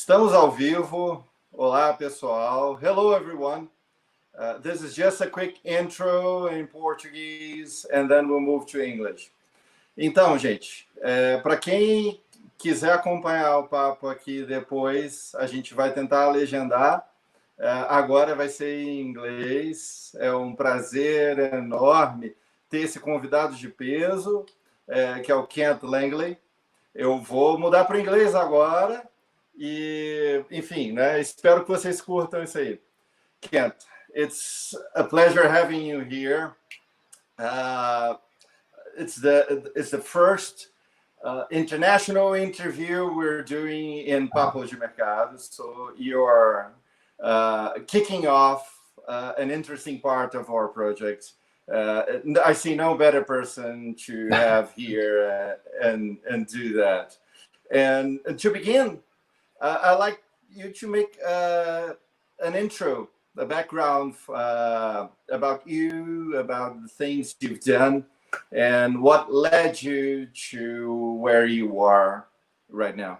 Estamos ao vivo. Olá, pessoal. Hello, everyone. This is just a quick intro in Portuguese, and then we'll move to English. Então, gente, para quem quiser acompanhar o papo aqui depois, a gente vai tentar legendar. Agora vai ser em inglês. É um prazer enorme ter esse convidado de peso, que é o Kent Langley. Eu vou mudar para o inglês agora. E, enfim, né? Espero que vocês curtam isso aí. Kent, it's a pleasure having you here. It's the first international interview we're doing in Papo de Mercado. So you're kicking off an interesting part of our project. I see no better person to have here and do that. And to begin, I'd like you to make an intro, a background about you, about the things you've done, and what led you to where you are right now.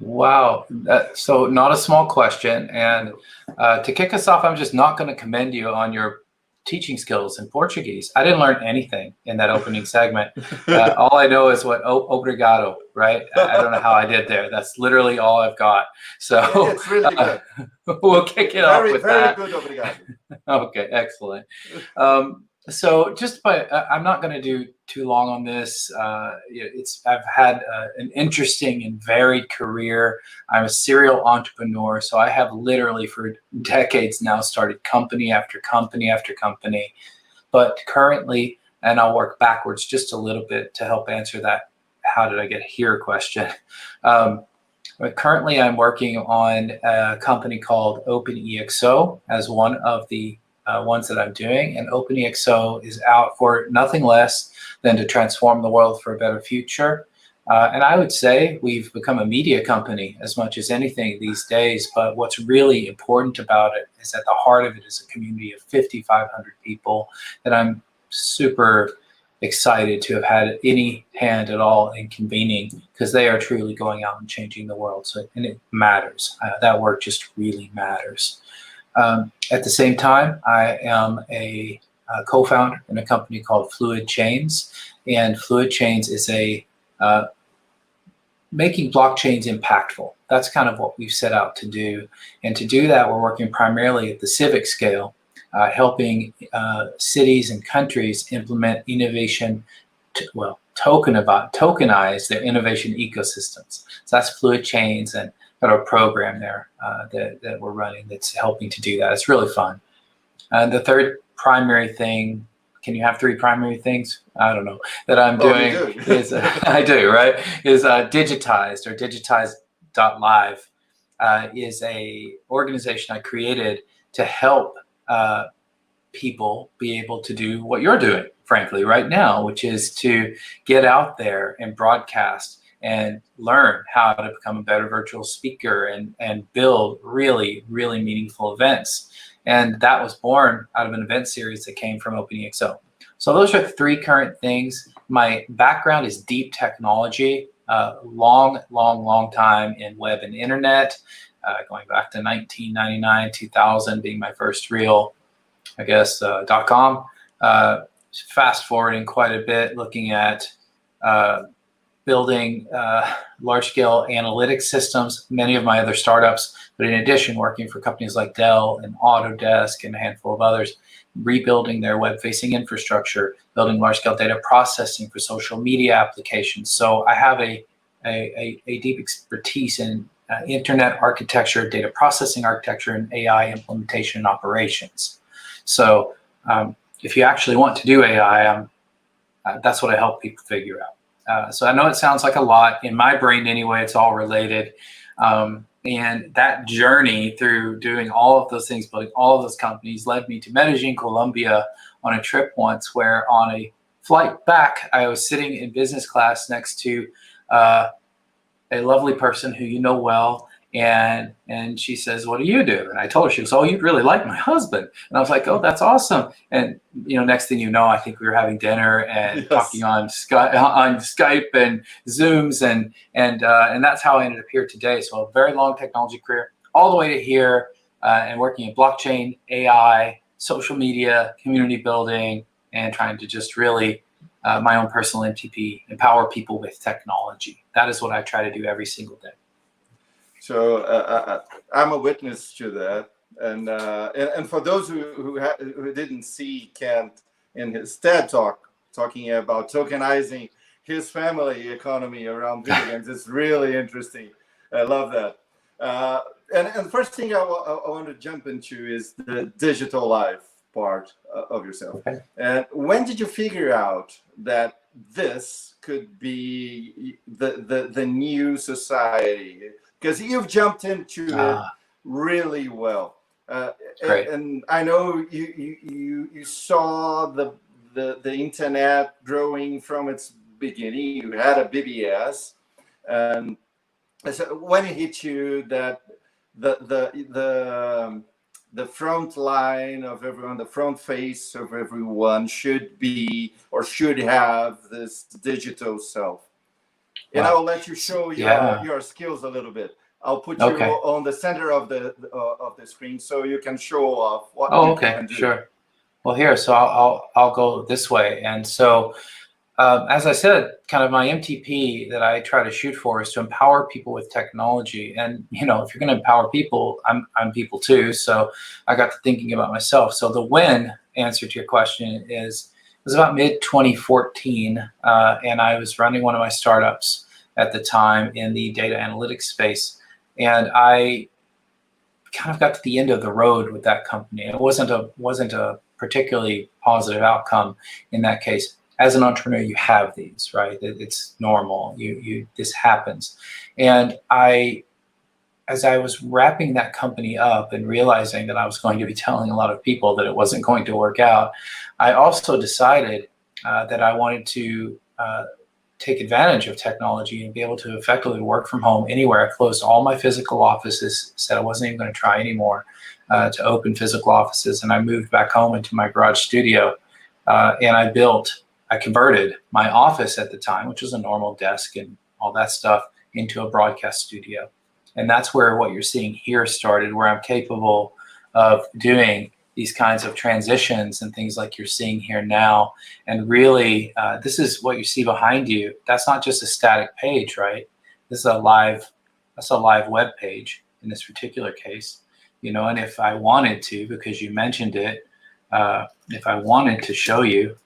Wow. So not a small question. And to kick us off, I'm just not going to commend you on your teaching skills in Portuguese. I didn't learn anything in that opening segment. All I know is what obrigado, right? I don't know how I did there. That's literally all I've got. So it's really good. We'll kick it off with that. Very good, obrigado. Okay, excellent. So I'm not going to do too long on this. I've had an interesting and varied career. I'm a serial entrepreneur, so I have literally for decades now started company after company after company. But currently, and I'll work backwards just a little bit to help answer that how did I get here question. But currently, I'm working on a company called OpenEXO as one of the ones that I'm doing, and OpenEXO is out for nothing less than to transform the world for a better future. And I would say we've become a media company as much as anything these days, but what's really important about it is at the heart of it is a community of 5,500 people that I'm super excited to have had any hand at all in convening, because they are truly going out and changing the world. And it matters. That work just really matters. At the same time, I am a co-founder in a company called FluidChains, and FluidChains is making blockchains impactful. That's kind of what we've set out to do. And to do that, we're working primarily at the civic scale, helping cities and countries implement innovation, tokenize their innovation ecosystems. So that's FluidChains, and got a program there that we're running that's helping to do that. It's really fun. And the third primary thing, can you have three primary things? I don't know, that I'm doing is, I do, right? Is Digitized, or digitized.live is a organization I created to help people be able to do what you're doing, frankly, right now, which is to get out there and broadcast and learn how to become a better virtual speaker and build really, really meaningful events. And that was born out of an event series that came from OpenEXO. So those are three current things. My background is deep technology, long time in web and internet, going back to 1999, 2000 being my first real, I guess, .com. Fast forwarding quite a bit, looking at building large-scale analytics systems, many of my other startups, but in addition, working for companies like Dell and Autodesk and a handful of others, rebuilding their web-facing infrastructure, building large-scale data processing for social media applications. So I have a deep expertise in internet architecture, data processing architecture, and AI implementation and operations. So if you actually want to do AI, that's what I help people figure out. So I know it sounds like a lot. In my brain anyway, it's all related. And that journey through doing all of those things, building all of those companies, led me to Medellin, Colombia on a trip once, where on a flight back, I was sitting in business class next to a lovely person who you know well. And she says, "What do you do?" And I told her. She goes, "Oh, you'd really like my husband." And I was like, "Oh, that's awesome." And next thing you know, I think we were having dinner and talking on Skype and Zooms, and that's how I ended up here today. So a very long technology career, all the way to here, and working in blockchain, AI, social media, community building, and trying to just really my own personal MTP, empower people with technology. That is what I try to do every single day. So I'm a witness to that, and for those who didn't see Kent in his TED talk talking about tokenizing his family economy around video games, it's really interesting. I love that. And the first thing I want to jump into is the digital life part of yourself. Okay. And when did you figure out that this could be the new society? Because you've jumped into it really well, and I know you saw the internet growing from its beginning. You had a BBS, and so when it hit you that the front line of everyone, the front face of everyone should be or should have this digital self. And I'll let you show your skills a little bit. I'll put you on the center of the screen so you can show off what you can do. Sure. Well, here, so I'll go this way. And so, as I said, kind of my MTP that I try to shoot for is to empower people with technology. And if you're going to empower people, I'm people too. So I got to thinking about myself. So the when answer to your question is. It was about mid-2014, and I was running one of my startups at the time in the data analytics space, and I kind of got to the end of the road with that company. It wasn't a particularly positive outcome in that case. As an entrepreneur, you have these, right? It's normal. This happens, and as I was wrapping that company up and realizing that I was going to be telling a lot of people that it wasn't going to work out, I also decided that I wanted to take advantage of technology and be able to effectively work from home anywhere. I closed all my physical offices, said I wasn't even going to try anymore to open physical offices, and I moved back home into my garage studio, and I converted my office at the time, which was a normal desk and all that stuff, into a broadcast studio. And that's where what you're seeing here started, where I'm capable of doing these kinds of transitions and things like you're seeing here now. And really, this is what you see behind you. That's not just a static page, right? This is that's a live web page in this particular case. And if I wanted to, because you mentioned it, if I wanted to show you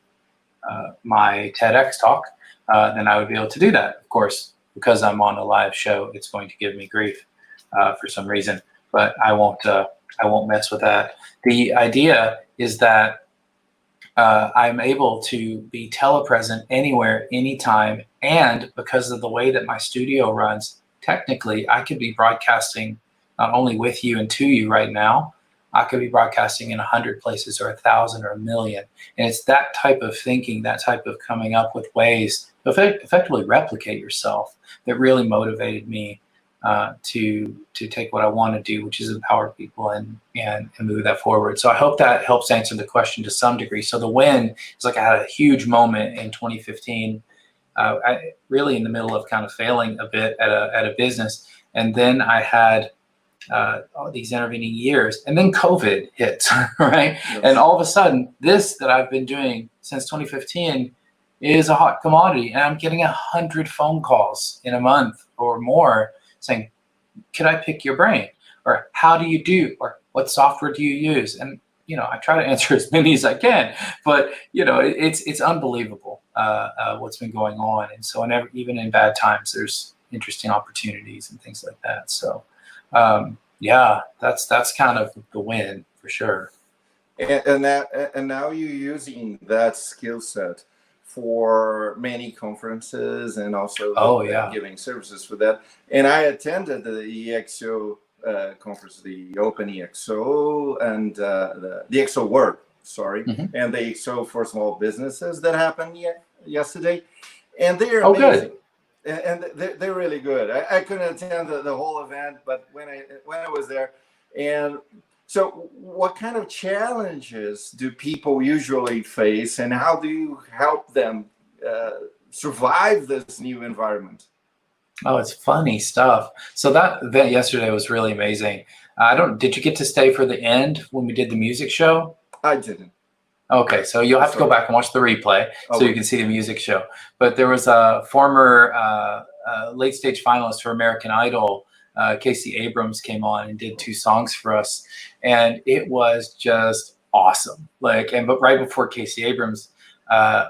my TEDx talk, then I would be able to do that. Of course, because I'm on a live show, it's going to give me grief for some reason, but I won't mess with that. The idea is that I'm able to be telepresent anywhere, anytime, and because of the way that my studio runs, technically I could be broadcasting not only with you and to you right now, I could be broadcasting in 100 places or 1,000 or 1,000,000. And it's that type of thinking, that type of coming up with ways to effectively replicate yourself that really motivated me to take what I want to do, which is empower people and move that forward. So I hope that helps answer the question to some degree. So the win is like I had a huge moment in 2015, really in the middle of kind of failing a bit at a business. And then I had all these intervening years, and then COVID hits, right? Yes. And all of a sudden, this that I've been doing since 2015 is a hot commodity, and I'm getting 100 phone calls in a month or more saying, "Could I pick your brain?" Or "How do you do?" Or "What software do you use?" And I try to answer as many as I can, but it's unbelievable what's been going on. And so, even in bad times, there's interesting opportunities and things like that. So. That's kind of the win for sure. And now you're using that skill set for many conferences and also giving services for that. And I attended the EXO conference, the OpenEXO and the EXO World, and the EXO for small businesses that happened yesterday, and they are amazing. and they're really good. I couldn't attend the whole event, but when I was there, and so what kind of challenges do people usually face, and how do you help them survive this new environment? Oh, it's funny stuff. So that event yesterday was really amazing. Did you get to stay for the end when we did the music show? I didn't. Okay, so you'll have to go back and watch the replay so you can see the music show. But there was a former late stage finalist for American Idol, Casey Abrams, came on and did 2 songs for us, and it was just awesome. But right before Casey Abrams,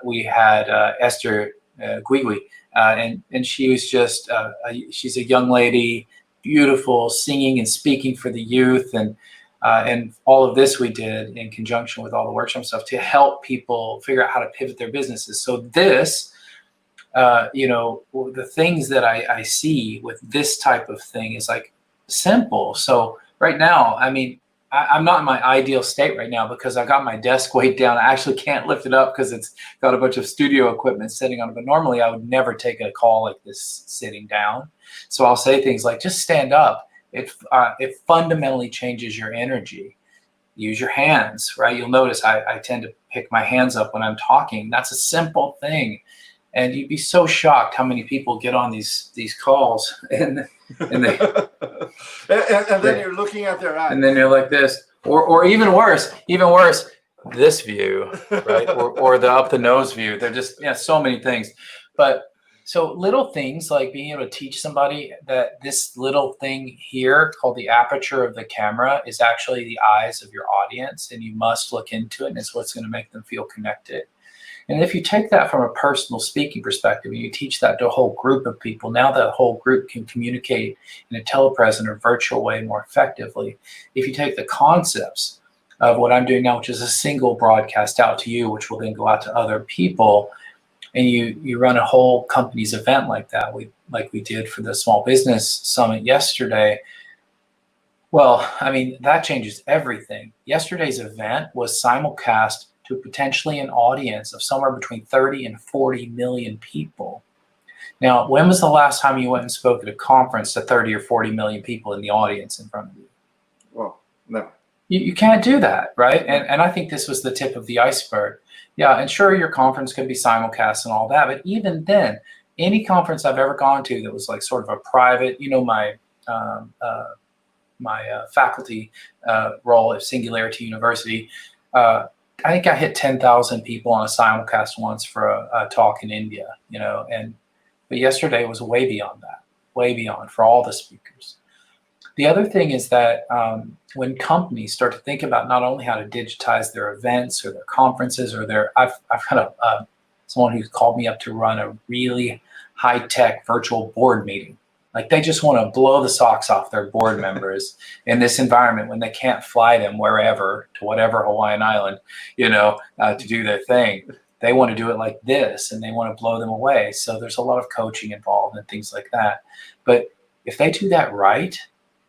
we had Esther Guigui, and she was just she's a young lady, beautiful, singing and speaking for the youth, and all of this we did in conjunction with all the workshop stuff to help people figure out how to pivot their businesses. So this, the things that I see with this type of thing is like simple. So right now, I mean, I'm not in my ideal state right now because I got my desk weight down. I actually can't lift it up because it's got a bunch of studio equipment sitting on it. But normally I would never take a call like this sitting down. So I'll say things like, just stand up. It fundamentally changes your energy. Use your hands, right? You'll notice I tend to pick my hands up when I'm talking. That's a simple thing. And you'd be so shocked how many people get on these calls and they and then you're looking at their eyes. And then you're like this. Or even worse, this view, right? or the up the nose view. They're just, so many things. But so little things like being able to teach somebody that this little thing here called the aperture of the camera is actually the eyes of your audience, and you must look into it, and it's what's going to make them feel connected. And if you take that from a personal speaking perspective and you teach that to a whole group of people, now that whole group can communicate in a telepresent or virtual way more effectively. If you take the concepts of what I'm doing now, which is a single broadcast out to you, which will then go out to other people, and you run a whole company's event like that, like we did for the Small Business Summit yesterday. Well, I mean, that changes everything. Yesterday's event was simulcast to potentially an audience of somewhere between 30 and 40 million people. Now, when was the last time you went and spoke at a conference to 30 or 40 million people in the audience in front of you? Well, no. You can't do that, right? And I think this was the tip of the iceberg. Yeah, and sure, your conference could be simulcast and all that, but even then, any conference I've ever gone to that was like sort of a private, my faculty role at Singularity University, I think I hit 10,000 people on a simulcast once for a talk in India, but yesterday was way beyond that, way beyond for all the speakers. The other thing is that when companies start to think about not only how to digitize their events or their conferences or I've got someone who's called me up to run a really high-tech virtual board meeting. Like they just want to blow the socks off their board members in this environment when they can't fly them wherever to whatever Hawaiian island, to do their thing. They want to do it like this and they want to blow them away. So there's a lot of coaching involved and things like that. But if they do that right,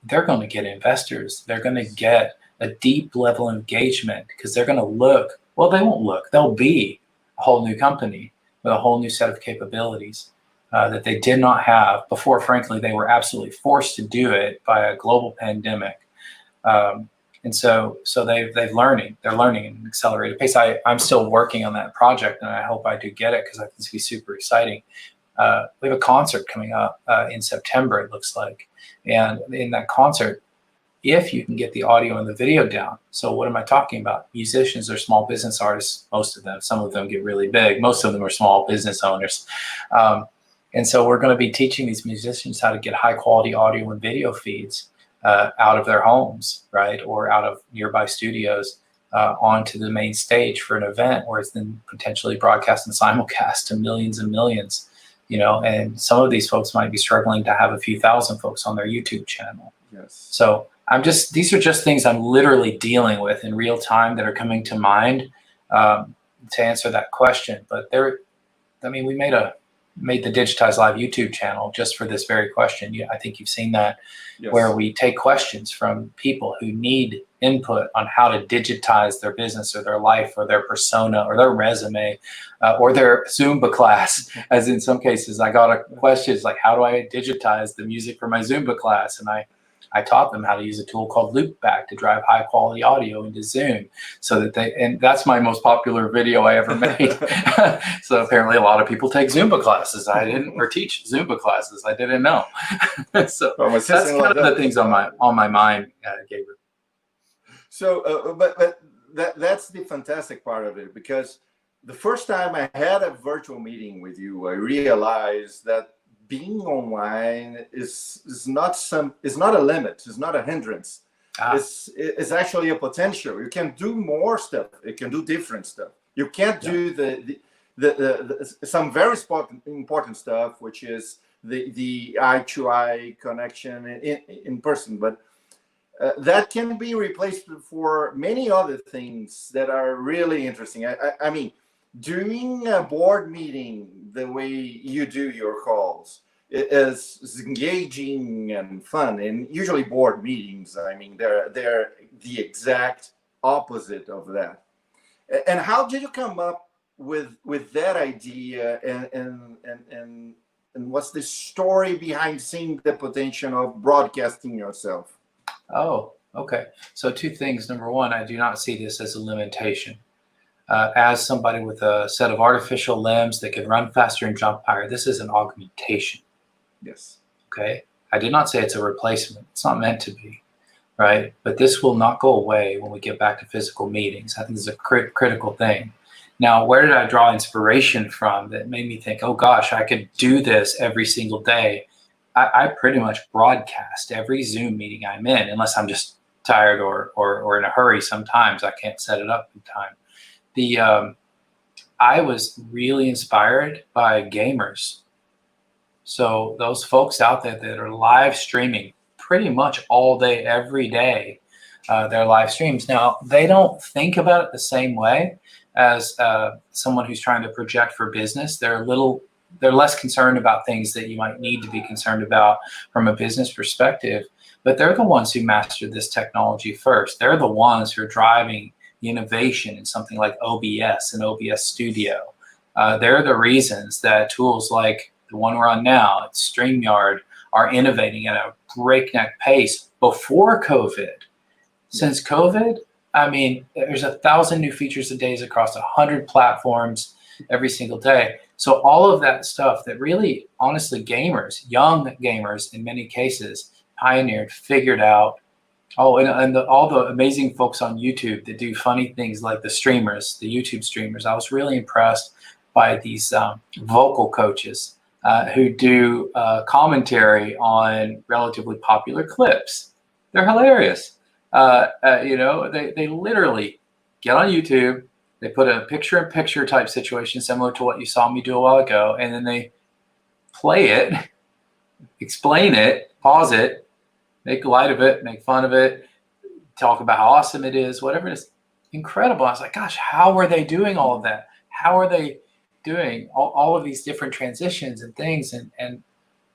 they're going to get investors. They're going to get a deep level of engagement because they're going to look. Well, they won't look. They'll be a whole new company with a whole new set of capabilities that they did not have before. Frankly, they were absolutely forced to do it by a global pandemic. And so they're learning at an accelerated pace. I'm still working on that project, and I hope I do get it because I think it's going to be super exciting. We have a concert coming up in September, it looks like. And in that concert, if you can get the audio and the video down. So what am I talking about? Musicians are small business artists, most of them. Some of them get really big. Most of them are small business owners. And so we're going to be teaching these musicians how to get high quality audio and video feeds out of their homes, right? Or out of nearby studios onto the main stage for an event where it's then potentially broadcast and simulcast to millions and millions, and some of these folks might be struggling to have a few thousand folks on their YouTube channel. Yes. So these are just things I'm literally dealing with in real time that are coming to mind to answer that question. But we made the Digitized Live YouTube channel just for this very question. I think you've seen that, yes. Where we take questions from people who need input on how to digitize their business or their life or their persona or their resume or their Zumba class. As in some cases, I got a question, it's like, how do I digitize the music for my Zumba class? And I taught them how to use a tool called Loopback to drive high quality audio into Zoom so that and that's my most popular video I ever made. So apparently a lot of people take Zumba classes. I didn't, or teach Zumba classes. I didn't know. So that's kind of the things on my mind, Gabriel. So, but that's the fantastic part of it, because the first time I had a virtual meeting with you, I realized that being online is not a limit, it's not a hindrance. It's actually a potential. You can do more stuff. It can do different stuff. You can't do some very important stuff, which is the eye-to-eye connection in person, but that can be replaced for many other things that are really interesting. I mean, doing a board meeting the way you do your calls is engaging and fun. And usually board meetings, I mean, they're the exact opposite of that. And how did you come up with that idea? And what's the story behind seeing the potential of broadcasting yourself? Oh, okay. So two things. Number one, I do not see this as a limitation. As somebody with a set of artificial limbs that can run faster and jump higher, this is an augmentation. Yes. Okay. I did not say it's a replacement. It's not meant to be, right? But this will not go away when we get back to physical meetings. I think it's a critical thing. Now, where did I draw inspiration from that made me think, oh gosh, I could do this every single day? I pretty much broadcast every Zoom meeting I'm in, unless I'm just tired or in a hurry. Sometimes I can't set it up in time. I was really inspired by gamers. So those folks out there that are live streaming pretty much all day, every day, their live streams. Now, they don't think about it the same way as someone who's trying to project for business. They're less concerned about things that you might need to be concerned about from a business perspective, but they're the ones who mastered this technology first. They're the ones who are driving the innovation in something like OBS and OBS Studio. They're the reasons that tools like the one we're on now, StreamYard, are innovating at a breakneck pace before COVID. Since COVID, I mean, there's 1,000 new features a day across 100 platforms every single day. So all of that stuff that really, honestly, gamers, young gamers in many cases, pioneered, figured out. Oh, and all the amazing folks on YouTube that do funny things like the streamers, the YouTube streamers. I was really impressed by these vocal coaches who do commentary on relatively popular clips. They're hilarious. They literally get on YouTube. They put a picture-in-picture type situation similar to what you saw me do a while ago, and then they play it, explain it, pause it, make light of it, make fun of it, talk about how awesome it is, whatever it is. Incredible. I was like, gosh, how are they doing all of that? How are they doing all of these different transitions and things? And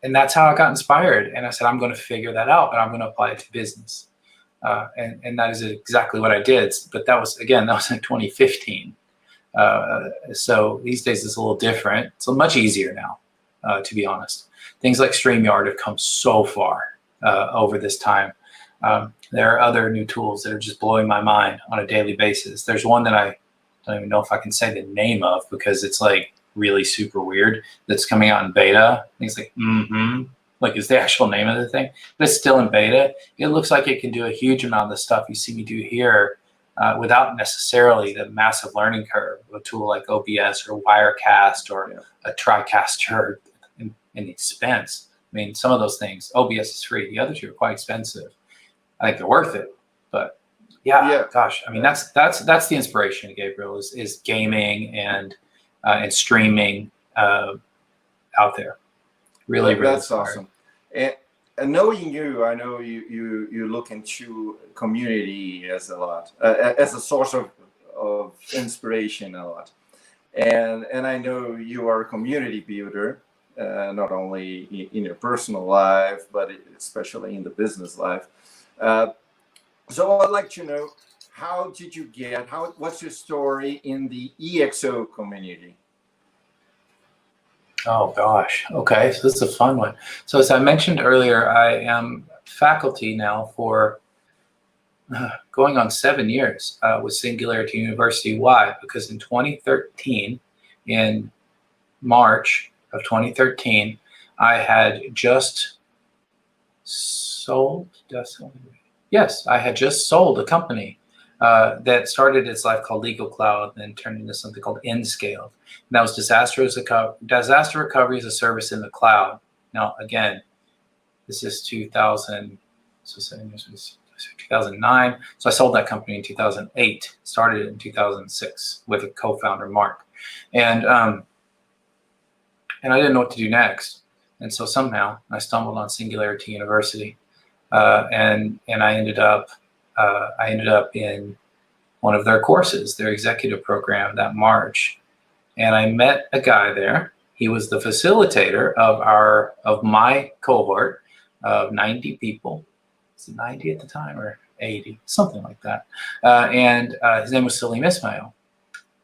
that's how I got inspired. And I said, I'm going to figure that out, but I'm going to apply it to business. And that is exactly what I did. But that was in 2015. So these days it's a little different. It's much easier now, to be honest. Things like StreamYard have come so far over this time. There are other new tools that are just blowing my mind on a daily basis. There's one that I don't even know if I can say the name of because it's like really super weird that's coming out in beta. It's like, like is the actual name of the thing, but it's still in beta. It looks like it can do a huge amount of the stuff you see me do here without necessarily the massive learning curve of a tool like OBS or Wirecast or a TriCaster in expense. I mean, some of those things, OBS is free. The other two are quite expensive. I think they're worth it, but gosh, I mean, that's the inspiration, Gabriel, is really streaming out there. Really that's awesome. And knowing you, I know you look into community as a lot, as a source of inspiration a lot. And I know you are a community builder, not only in your personal life, but especially in the business life. So I'd like to know, how did you get, what's your story in the EXO community? Oh gosh. Okay, so this is a fun one. So as I mentioned earlier, I am faculty now for going on 7 years with Singularity University. Why? Because in 2013, in March of 2013, I had just sold, yes, I had just sold a company that started its life called Legal Cloud, and then turned into something called Nscale. And that was disaster recovery as a service in the cloud. Now, again, this is 2000, so 7 years was 2009. So I sold that company in 2008, started it in 2006 with a co-founder, Mark. And I didn't know what to do next. And so somehow I stumbled on Singularity University, and I ended up in one of their courses, their executive program that March. And I met a guy there. He was the facilitator of my cohort of 90 people. Was it 90 at the time or 80, something like that? And his name was Salim Ismail.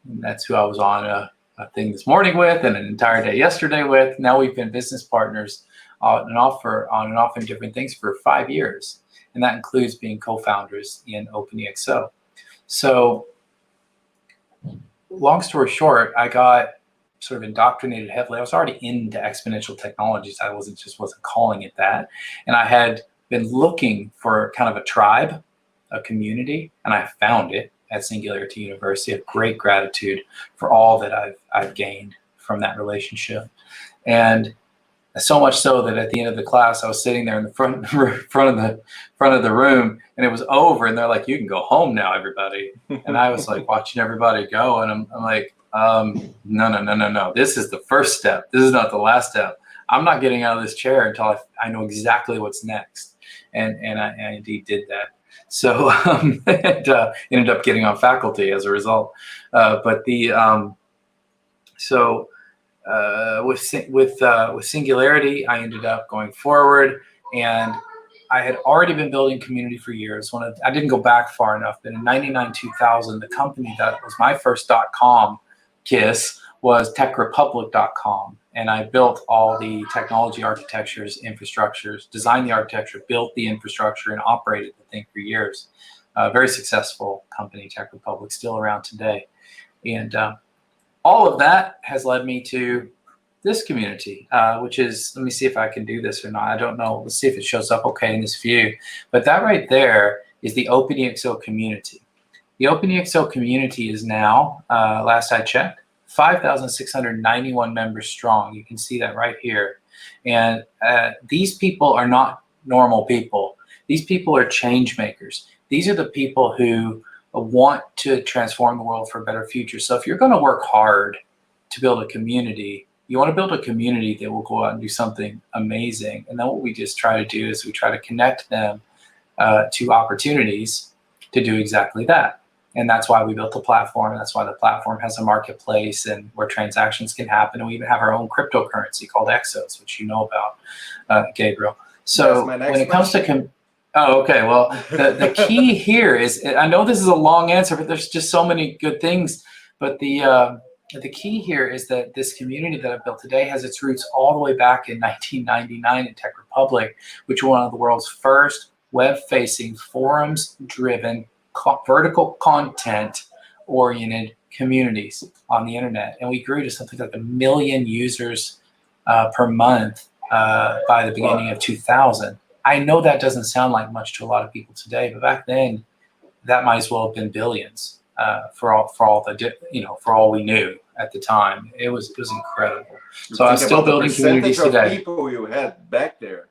And that's who I was on a thing this morning with, and an entire day yesterday with. Now we've been business partners on and off in different things for 5 years. And that includes being co-founders in OpenEXO. So long story short, I got sort of indoctrinated heavily. I was already into exponential technologies. I wasn't calling it that. And I had been looking for kind of a tribe, a community, and I found it at Singularity University. I have great gratitude for all that I've gained from that relationship. And so much so that at the end of the class, I was sitting there in the front of the room, and it was over, and they're like, "You can go home now, everybody." And I was like watching everybody go, and I'm like, no. This is the first step. This is not the last step. I'm not getting out of this chair until I know exactly what's next. And I indeed did that. So ended up getting on faculty as a result. With Singularity, I ended up going forward, and I had already been building community for years. I didn't go back far enough, but in 99, 2000, the company that was my first .com kiss was techrepublic.com. And I built all the technology architectures, infrastructures, designed the architecture, built the infrastructure, and operated the thing for years. Very successful company, Tech Republic, still around today. And all of that has led me to this community, which is, let me see if I can do this or not. I don't know. Let's see if it shows up okay in this view. But that right there is the OpenEXO community. The OpenEXO community is now, last I checked, 5,691 members strong. You can see that right here. And these people are not normal people. These people are change makers. These are the people who want to transform the world for a better future. So if you're going to work hard to build a community, you want to build a community that will go out and do something amazing. And then what we just try to do is we try to connect them to opportunities to do exactly that. And that's why we built the platform. And that's why the platform has a marketplace and where transactions can happen. And we even have our own cryptocurrency called Exos, which you know about, Gabriel. So when it comes to oh, okay. Well, the key here is, I know this is a long answer, but there's just so many good things. But the key here is that this community that I've built today has its roots all the way back in 1999 in Tech Republic, which was one of the world's first web-facing, forums-driven, vertical content-oriented communities on the internet. And we grew to something like 1 million users per month by the beginning of 2000. I know that doesn't sound like much to a lot of people today, but back then, that might as well have been billions for all we knew at the time. It was incredible. So I'm still building communities today. Of people you had back there.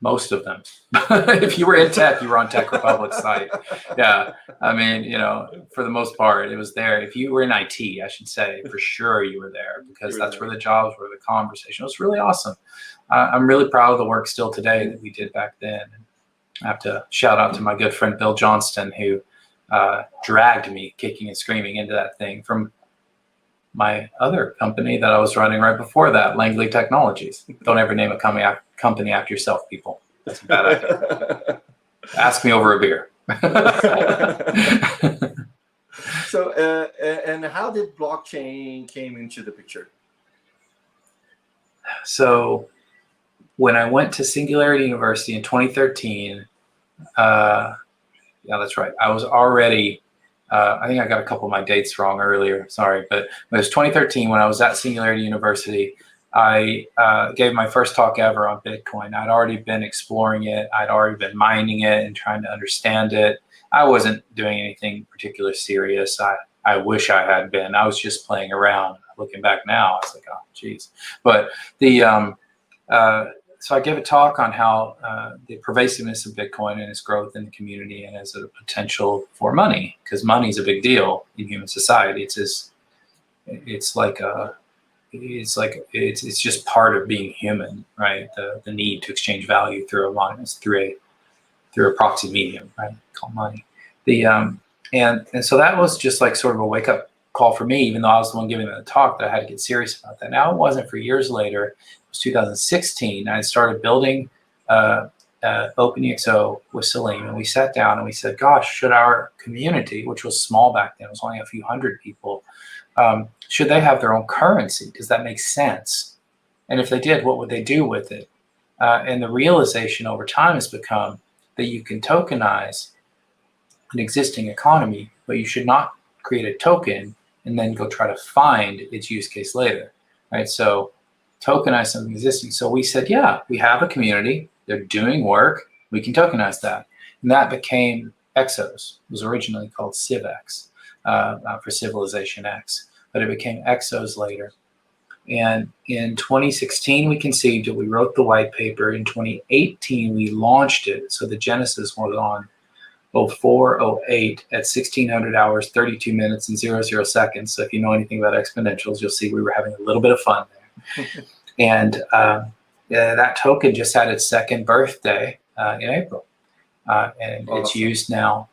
Most of them. If you were in tech, you were on Tech Republic's site. Yeah, I mean, for the most part, it was there. If you were in IT, I should say, for sure you were there, because that's where the jobs were, the conversation. It was really awesome. I'm really proud of the work still today that we did back then. I have to shout out to my good friend Bill Johnston, who dragged me kicking and screaming into that thing from my other company that I was running right before that, Langley Technologies. Don't ever name a company after yourself, people. That's a bad idea. Ask me over a beer. So, and how did blockchain came into the picture? So when I went to Singularity University in 2013, yeah, that's right. I was already, I think I got a couple of my dates wrong earlier, sorry, but it was 2013 when I was at Singularity University. I gave my first talk ever on Bitcoin. I'd already been exploring it. I'd already been mining it and trying to understand it. I wasn't doing anything particularly serious. I wish I had been. I was just playing around. Looking back now, I was like, oh, geez. But the so I gave a talk on how the pervasiveness of Bitcoin and its growth in the community and as a potential for money, because money is a big deal in human society. It's just part of being human, right? The need to exchange value through a proxy medium, right? Called money. And so that was just like sort of a wake up call for me, even though I was the one giving the talk, that I had to get serious about that. Now it wasn't for years later. It was 2016. I started building OpenEXO with Salim, and we sat down and we said, gosh, should our community, which was small back then, it was only a few hundred people, should they have their own currency? Does that make sense? And if they did, what would they do with it? And the realization over time has become that you can tokenize an existing economy, but you should not create a token and then go try to find its use case later, right? So tokenize something existing. So we said, yeah, we have a community, they're doing work, we can tokenize that. And that became Exos. It was originally called CivX, for Civilization X, but it became Exos later. And in 2016, we conceived it, we wrote the white paper. In 2018, we launched it. So the Genesis was on 0408 at 1600 hours, 32 minutes and 00 seconds. So if you know anything about exponentials, you'll see we were having a little bit of fun there. And that token just had its second birthday in April. And awesome. It's used now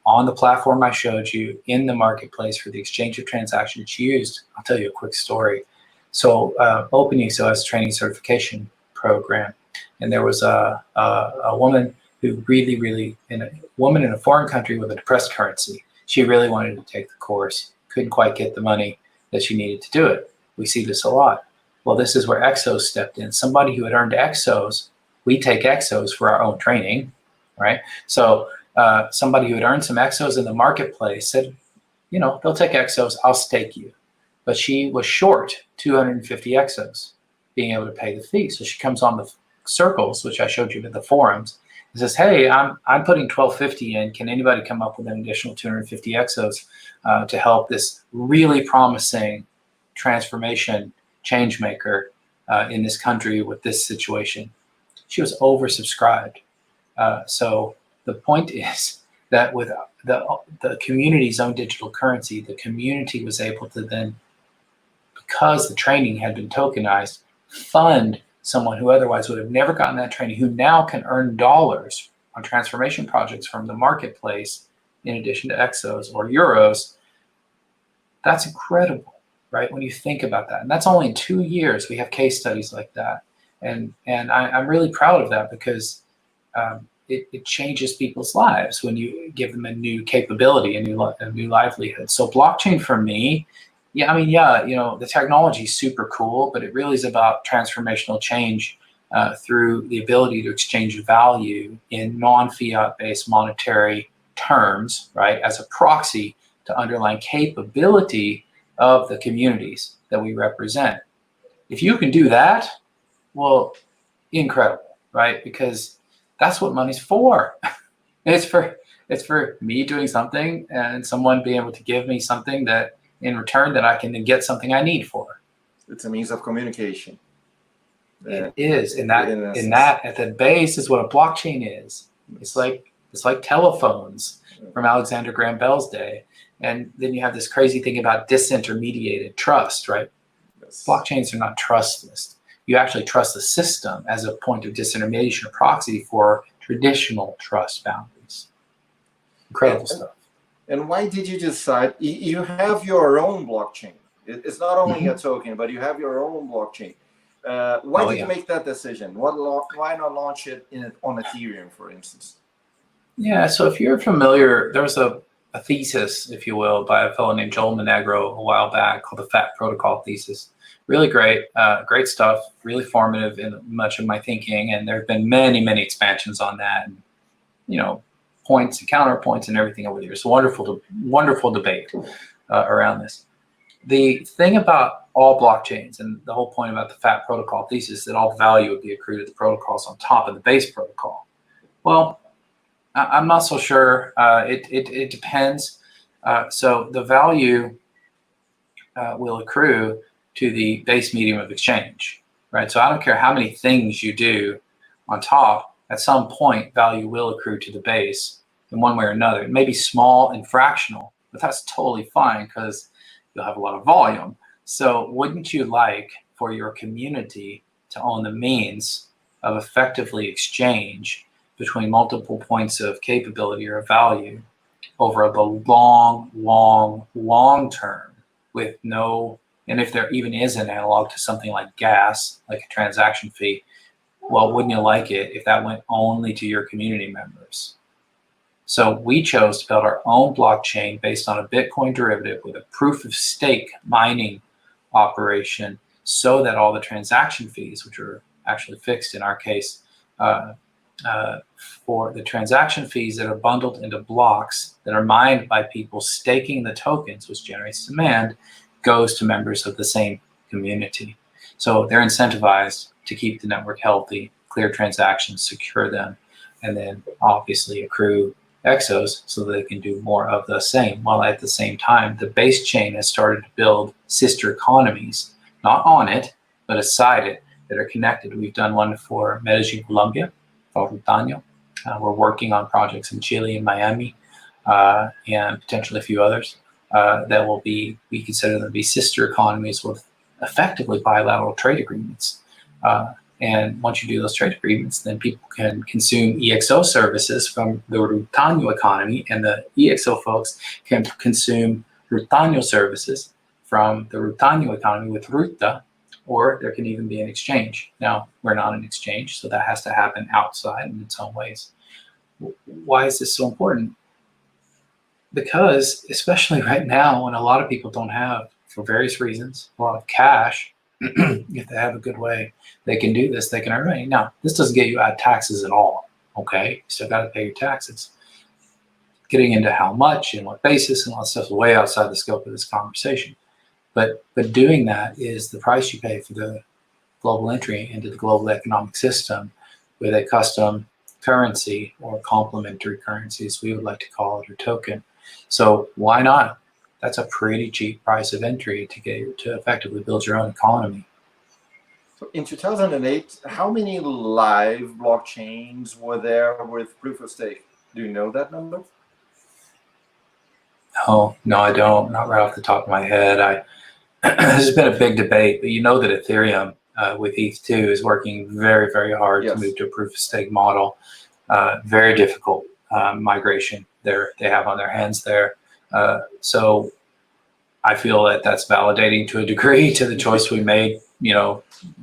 on the platform I showed you, in the marketplace for the exchange of transactions. It's used, I'll tell you a quick story. So OpenEXO has a training certification program. And there was a woman who really, a woman in a foreign country with a depressed currency. She really wanted to take the course, couldn't quite get the money that she needed to do it. We see this a lot. Well, this is where Exos stepped in. Somebody who had earned Exos, we take Exos for our own training, right? So somebody who had earned some Exos in the marketplace said, you know, they'll take Exos, I'll stake you. But she was short 250 Exos being able to pay the fee. So she comes on the circles, which I showed you in the forums, and says, hey, I'm putting 1250 in. Can anybody come up with an additional 250 Exos to help this really promising transformation change maker in this country with this situation? She was oversubscribed. So the point is that with the community's own digital currency, the community was able to then, because the training had been tokenized, fund someone who otherwise would have never gotten that training, who now can earn dollars on transformation projects from the marketplace in addition to Exos or Euros. That's incredible, right? When you think about that. And that's only in 2 years we have case studies like that. And I'm really proud of that, because it changes people's lives when you give them a new capability, a new livelihood. So blockchain for me, yeah, I mean, yeah, you know, the technology is super cool, but it really is about transformational change through the ability to exchange value in non-fiat based monetary terms, right, as a proxy to underlying capability of the communities that we represent. If you can do that, well, incredible, right? Because that's what money's for. It's for me doing something and someone being able to give me something that in return that I can then get something I need for. It's a means of communication. It is, and that at the base is what a blockchain is. It's like telephones from Alexander Graham Bell's day, and then you have this crazy thing about disintermediated trust, right? Yes. Blockchains are not trustless. You actually trust the system as a point of disintermediation or proxy for traditional trust boundaries. Incredible stuff. And why did you decide, you have your own blockchain. It's not only a token, but you have your own blockchain. Why did you make that decision? Why not launch it on Ethereum, for instance? Yeah, so if you're familiar, there was a thesis, if you will, by a fellow named Joel Monegro a while back called the Fat Protocol thesis. Really great, great stuff, really formative in much of my thinking. And there have been many, many expansions on that, and, you know, points and counterpoints and everything over the years. So wonderful debate around this. The thing about all blockchains and the whole point about the Fat Protocol thesis is that all value would be accrued to the protocols on top of the base protocol. Well, I'm not so sure. It depends. So the value will accrue to the base medium of exchange, right? So I don't care how many things you do on top, at some point value will accrue to the base in one way or another. It may be small and fractional, but that's totally fine because you'll have a lot of volume. So wouldn't you like for your community to own the means of effectively exchange between multiple points of capability or value over the long term with no, and if there even is an analog to something like gas, like a transaction fee, well, wouldn't you like it if that went only to your community members? So we chose to build our own blockchain based on a Bitcoin derivative with a proof of stake mining operation so that all the transaction fees, which are actually fixed in our case, for the transaction fees that are bundled into blocks that are mined by people staking the tokens, which generates demand, goes to members of the same community. So they're incentivized to keep the network healthy, clear transactions, secure them, and then obviously accrue exos so that they can do more of the same. While at the same time, the base chain has started to build sister economies, not on it, but aside it, that are connected. We've done one for Medellin, Colombia, called Rutaño. We're working on projects in Chile and Miami, and potentially a few others that will be, we consider them to be sister economies with effectively bilateral trade agreements. And once you do those trade agreements, then people can consume EXO services from the Rutaño economy, and the EXO folks can consume Rutaño services from the Rutaño economy with Ruta, or there can even be an exchange. Now, we're not an exchange, so that has to happen outside in its own ways. Why is this so important? Because, especially right now, when a lot of people don't have, for various reasons, a lot of cash, if they have a good way, they can do this, they can earn money. Now, this doesn't get you out of taxes at all, okay? You still got to pay your taxes. Getting into how much and what basis and all that stuff is way outside the scope of this conversation. But doing that is the price you pay for the global entry into the global economic system with a custom currency or complementary currency, as we would like to call it, or token. So why not? That's a pretty cheap price of entry to get to effectively build your own economy. So in 2008, how many live blockchains were there with proof of stake? Do you know that number? No, I don't. Not right off the top of my head. This has been a big debate, but you know that Ethereum with ETH2 is working very, very hard to move to a proof of stake model. Very difficult migration they have on their hands there. So I feel that that's validating to a degree to the choice we made,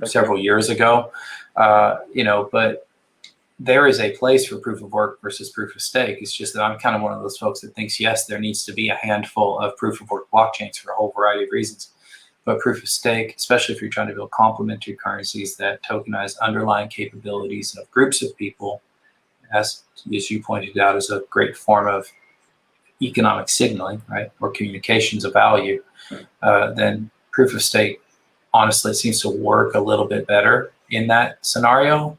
several years ago. But there is a place for proof of work versus proof of stake. It's just that I'm kind of one of those folks that thinks, yes, there needs to be a handful of proof of work blockchains for a whole variety of reasons. But proof of stake, especially if you're trying to build complementary currencies that tokenize underlying capabilities of groups of people, as you pointed out, is a great form of economic signaling, right, or communications of value, then proof of stake, honestly, it seems to work a little bit better in that scenario.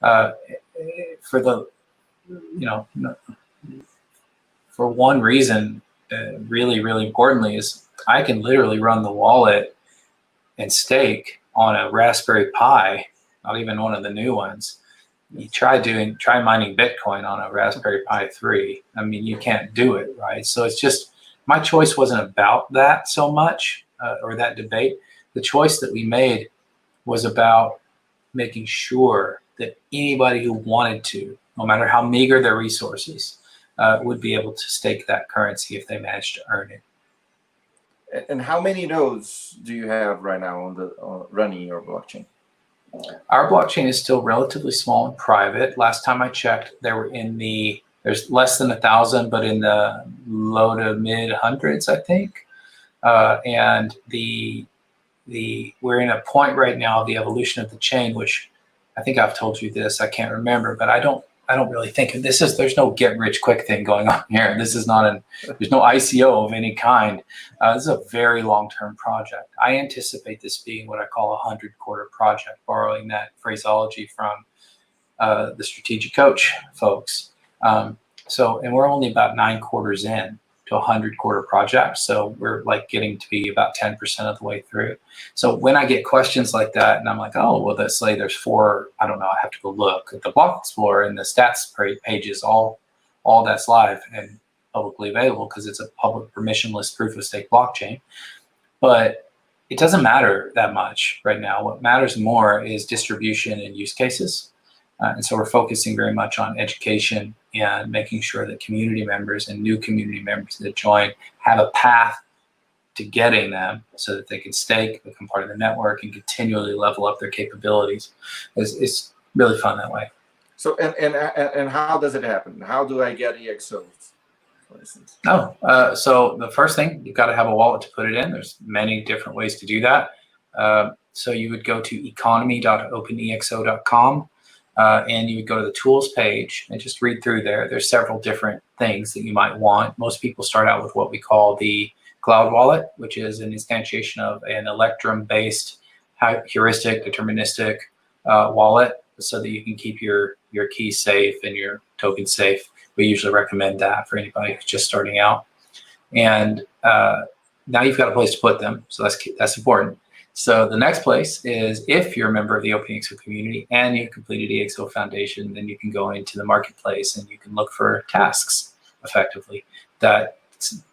For the, for one reason, really, really importantly, is I can literally run the wallet and stake on a Raspberry Pi, not even one of the new ones. You try mining Bitcoin on a Raspberry Pi 3. I mean, you can't do it, right? So it's just, my choice wasn't about that so much, or that debate. The choice that we made was about making sure that anybody who wanted to, no matter how meager their resources, would be able to stake that currency if they managed to earn it. And how many nodes do you have right now on running your blockchain? Our blockchain is still relatively small and private. Last time I checked, there were in the There's less than 1,000, but in the low to mid hundreds, I think. And we're in a point right now of the evolution of the chain, which I think I've told you this, I can't remember, but I don't really think there's no get rich quick thing going on here. This is not there's no ICO of any kind. This is a very long-term project. I anticipate this being what I call a 100-quarter project, borrowing that phraseology from the strategic coach folks. And we're only about 9 quarters in to a 100-quarter project. So we're like getting to be about 10% of the way through. So when I get questions like that, and I'm like, oh, well, let's say there's 4, I don't know, I have to go look at the Block Explorer and the stats pages, all that's live and publicly available because it's a public permissionless proof of stake blockchain. But it doesn't matter that much right now. What matters more is distribution and use cases. And so we're focusing very much on education and making sure that community members and new community members that join have a path to getting them so that they can stake, become part of the network, and continually level up their capabilities. It's really fun that way. So, and how does it happen? How do I get EXOs, for instance? So the first thing, you've got to have a wallet to put it in. There's many different ways to do that. So you would go to economy.openexo.com. And you would go to the tools page and just read through there. There's several different things that you might want. Most people start out with what we call the cloud wallet, which is an instantiation of an Electrum-based heuristic deterministic wallet so that you can keep your keys safe and your tokens safe. We usually recommend that for anybody who's just starting out. And now you've got a place to put them, so that's important. So the next place is if you're a member of the OpenEXO community and you've completed EXO Foundation, then you can go into the marketplace and you can look for tasks effectively that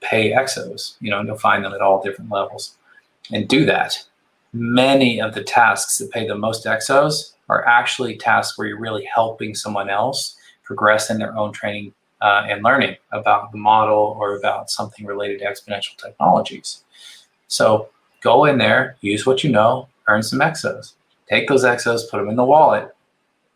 pay exos, and you'll find them at all different levels and do that. Many of the tasks that pay the most exos are actually tasks where you're really helping someone else progress in their own training and learning about the model or about something related to exponential technologies. So go in there, use what you know, earn some exos. Take those exos, put them in the wallet.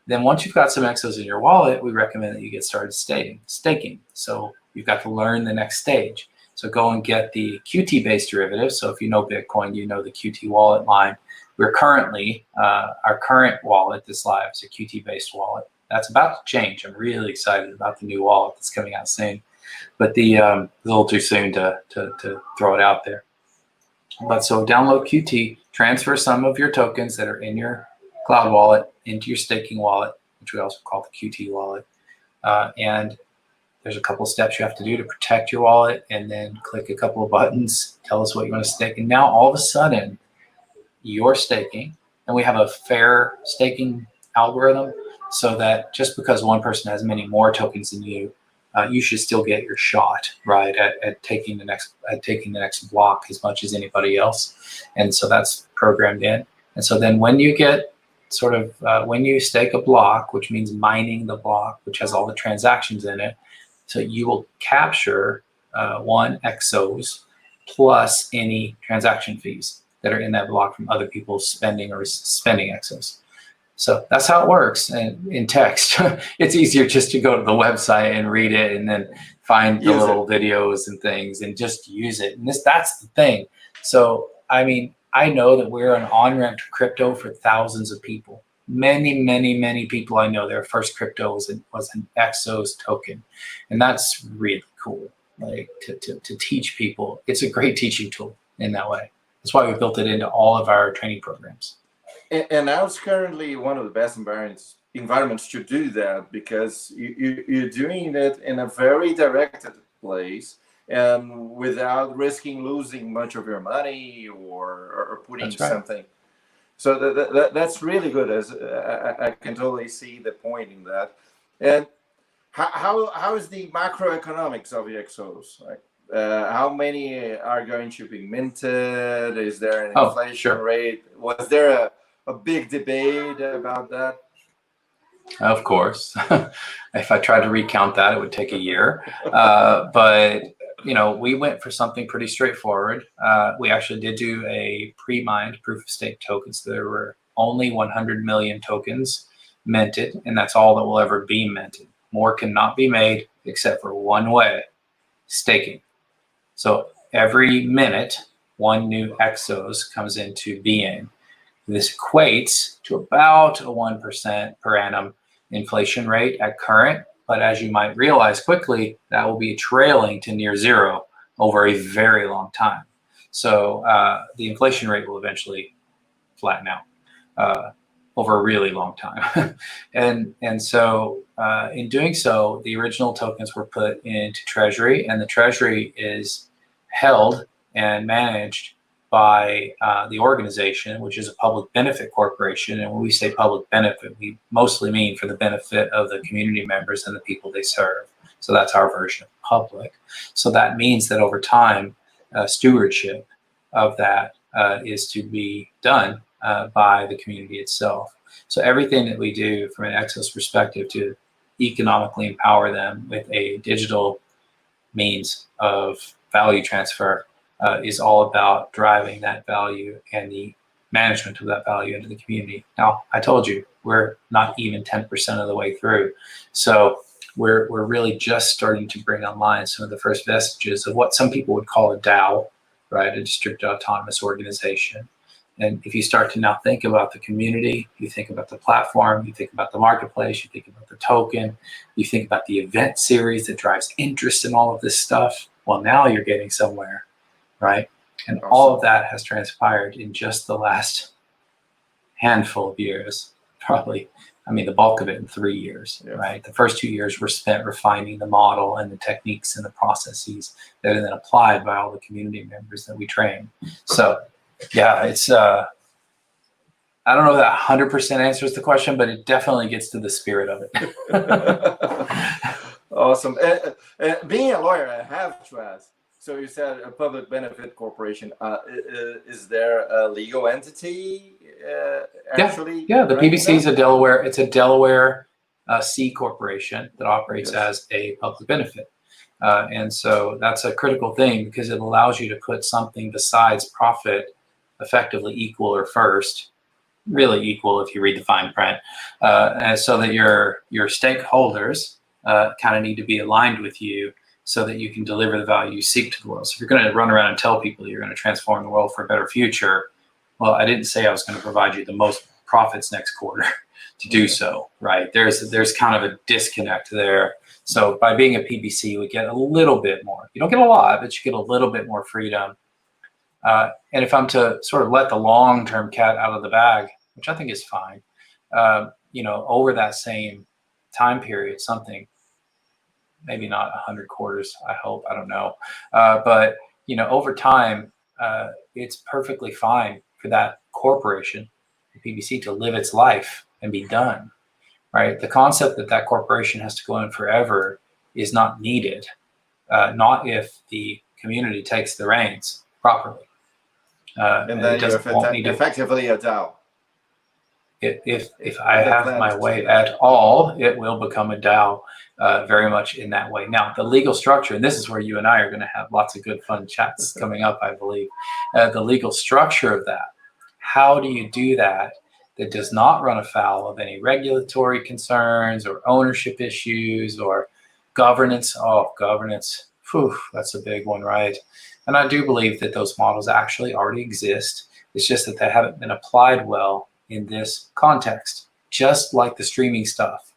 Then once you've got some exos in your wallet, we recommend that you get started staking. So you've got to learn the next stage. So go and get the QT-based derivative. So if you know Bitcoin, you know the QT wallet line. We're currently, our current wallet that's live is a QT-based wallet. That's about to change. I'm really excited about the new wallet that's coming out soon. But it's a little too soon to throw it out there. But so download QT, transfer some of your tokens that are in your cloud wallet into your staking wallet, which we also call the QT wallet. And there's a couple of steps you have to do to protect your wallet, and then click a couple of buttons, tell us what you want to stake. And now all of a sudden, you're staking, and we have a fair staking algorithm so that just because one person has many more tokens than you, you should still get your shot, right, at taking the next block as much as anybody else. And so that's programmed in. And so then when you get when you stake a block, which means mining the block, which has all the transactions in it, so you will capture 1 exos plus any transaction fees that are in that block from other people spending exos. So that's how it works. And in text, it's easier just to go to the website and read it and then find the little videos and things and just use it. And that's the thing. So, I mean, I know that we're an on-ramp to crypto for thousands of people. Many, many, many people I know, their first crypto was an Exos token. And that's really cool, like to teach people. It's a great teaching tool in that way. That's why we built it into all of our training programs. And now it's currently one of the best environments to do that, because you're doing it in a very directed place and without risking losing much of your money or putting something. So that's really good. As I can totally see the point in that. And how is the macroeconomics of the EXOs? Like, how many are going to be minted? Is there an inflation rate? Was there a big debate about that? Of course. If I tried to recount that, it would take a year. But we went for something pretty straightforward. We actually did do a pre-mined proof of stake tokens. So there were only 100 million tokens minted, and that's all that will ever be minted. More cannot be made. except for one way: staking. So every minute, one new exos comes into being. This equates to about a 1% per annum inflation rate at current, but as you might realize quickly, that will be trailing to near zero over a very long time. So the inflation rate will eventually flatten out over a really long time. and so in doing so, the original tokens were put into Treasury, and the Treasury is held and managed by the organization, which is a public benefit corporation. And when we say public benefit, we mostly mean for the benefit of the community members and the people they serve. So that's our version of public. So that means that over time, stewardship of that is to be done by the community itself. So everything that we do from an Exos perspective to economically empower them with a digital means of value transfer is all about driving that value and the management of that value into the community. Now, I told you, we're not even 10% of the way through. So we're really just starting to bring online some of the first vestiges of what some people would call a DAO, right? A distributed autonomous organization. And if you start to now think about the community, you think about the platform, you think about the marketplace, you think about the token, you think about the event series that drives interest in all of this stuff, well, now you're getting somewhere, right? And Awesome. all of that has transpired in just the last handful of years, probably, I mean, the bulk of it in 3 years, right? The first 2 years were spent refining the model and the techniques and the processes that are then applied by all the community members that we train. So yeah, it's, I don't know if that 100% answers the question, but it definitely gets to the spirit of it. Awesome. Being a lawyer, I have to ask. So you said a public benefit corporation. Is there a legal entity actually? Yeah, the PBC is a Delaware. It's a Delaware C corporation that operates as a public benefit. And so that's a critical thing because it allows you to put something besides profit effectively equal or first, really equal if you read the fine print, and so that your stakeholders kind of need to be aligned with you so that you can deliver the value you seek to the world. So if you're going to run around and tell people you're going to transform the world for a better future, well, I didn't say I was going to provide you the most profits next quarter to do so, right? There's kind of a disconnect there. So by being a PBC, we get a little bit more. You don't get a lot, but you get a little bit more freedom. And if I'm to sort of let the long-term cat out of the bag, which I think is fine, over that same time period, something, maybe not 100 quarters, I hope, I don't know. But, over time, it's perfectly fine for that corporation, the PBC, to live its life and be done, right? The concept that corporation has to go in forever is not needed, not if the community takes the reins properly. And then you're effectively a DAO. If I have my way at all, it will become a DAO very much in that way. Now, the legal structure, and this is where you and I are going to have lots of good fun chats coming up, I believe. The legal structure of that, how do you do that does not run afoul of any regulatory concerns or ownership issues or governance? Oh, governance, whew, that's a big one, right? And I do believe that those models actually already exist. It's just that they haven't been applied well in this context, just like the streaming stuff.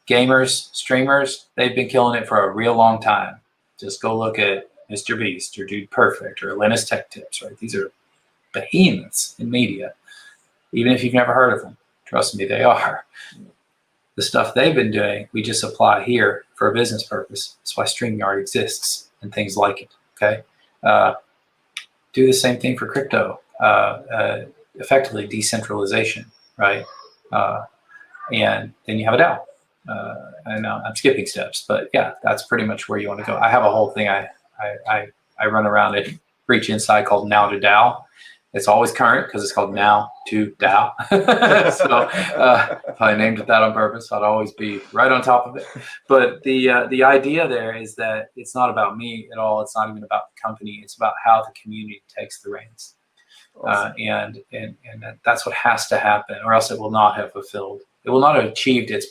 Gamers, streamers, they've been killing it for a real long time. Just go look at Mr. Beast or Dude Perfect or Linus Tech Tips, right? These are behemoths in media, even if you've never heard of them. Trust me, they are. The stuff they've been doing, we just apply here for a business purpose. That's why StreamYard exists and things like it, okay? Do the same thing for crypto, effectively decentralization, right? And then you have a DAO. And I'm skipping steps, but yeah, that's pretty much where you want to go. I have a whole thing I run around at Reach Inside called Now to DAO. It's always current because it's called Now to DAO. So I named it that on purpose. I'd always be right on top of it. But the idea there is that it's not about me at all. It's not even about the company. It's about how the community takes the reins. Awesome. And that's what has to happen, or else it will not have fulfilled. It will not have achieved its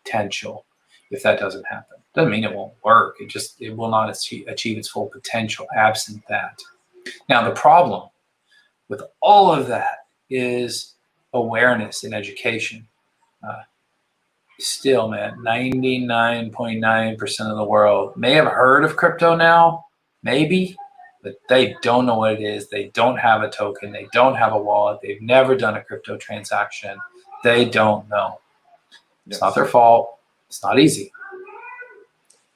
potential if that doesn't happen. Doesn't mean it won't work. It will not achieve its full potential absent that. Now, the problem with all of that is awareness and education. Still, man, 99.9% of the world may have heard of crypto now, maybe, but they don't know what it is. They don't have a token. They don't have a wallet. They've never done a crypto transaction. They don't know. It's not their fault. It's not easy.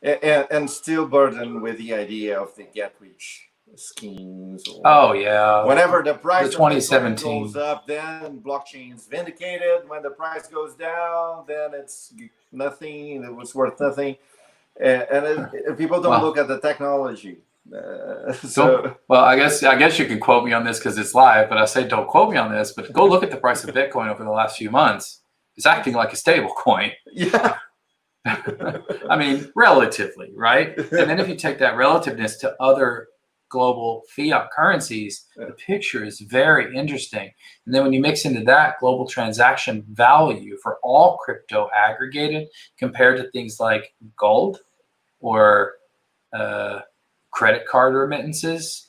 And still burdened with the idea of the get rich schemes. Oh yeah. Whenever the price of 2017 goes up, then blockchain's vindicated. When the price goes down, then it's nothing. It was worth nothing. And people don't look at the technology. Well, I guess you can quote me on this because it's live, but I say don't quote me on this. But go look at the price of Bitcoin over the last few months. It's acting like a stable coin. Yeah. I mean, relatively, right? And then if you take that relativeness to other global fiat currencies, the picture is very interesting. And then when you mix into that global transaction value for all crypto aggregated compared to things like gold or credit card remittances,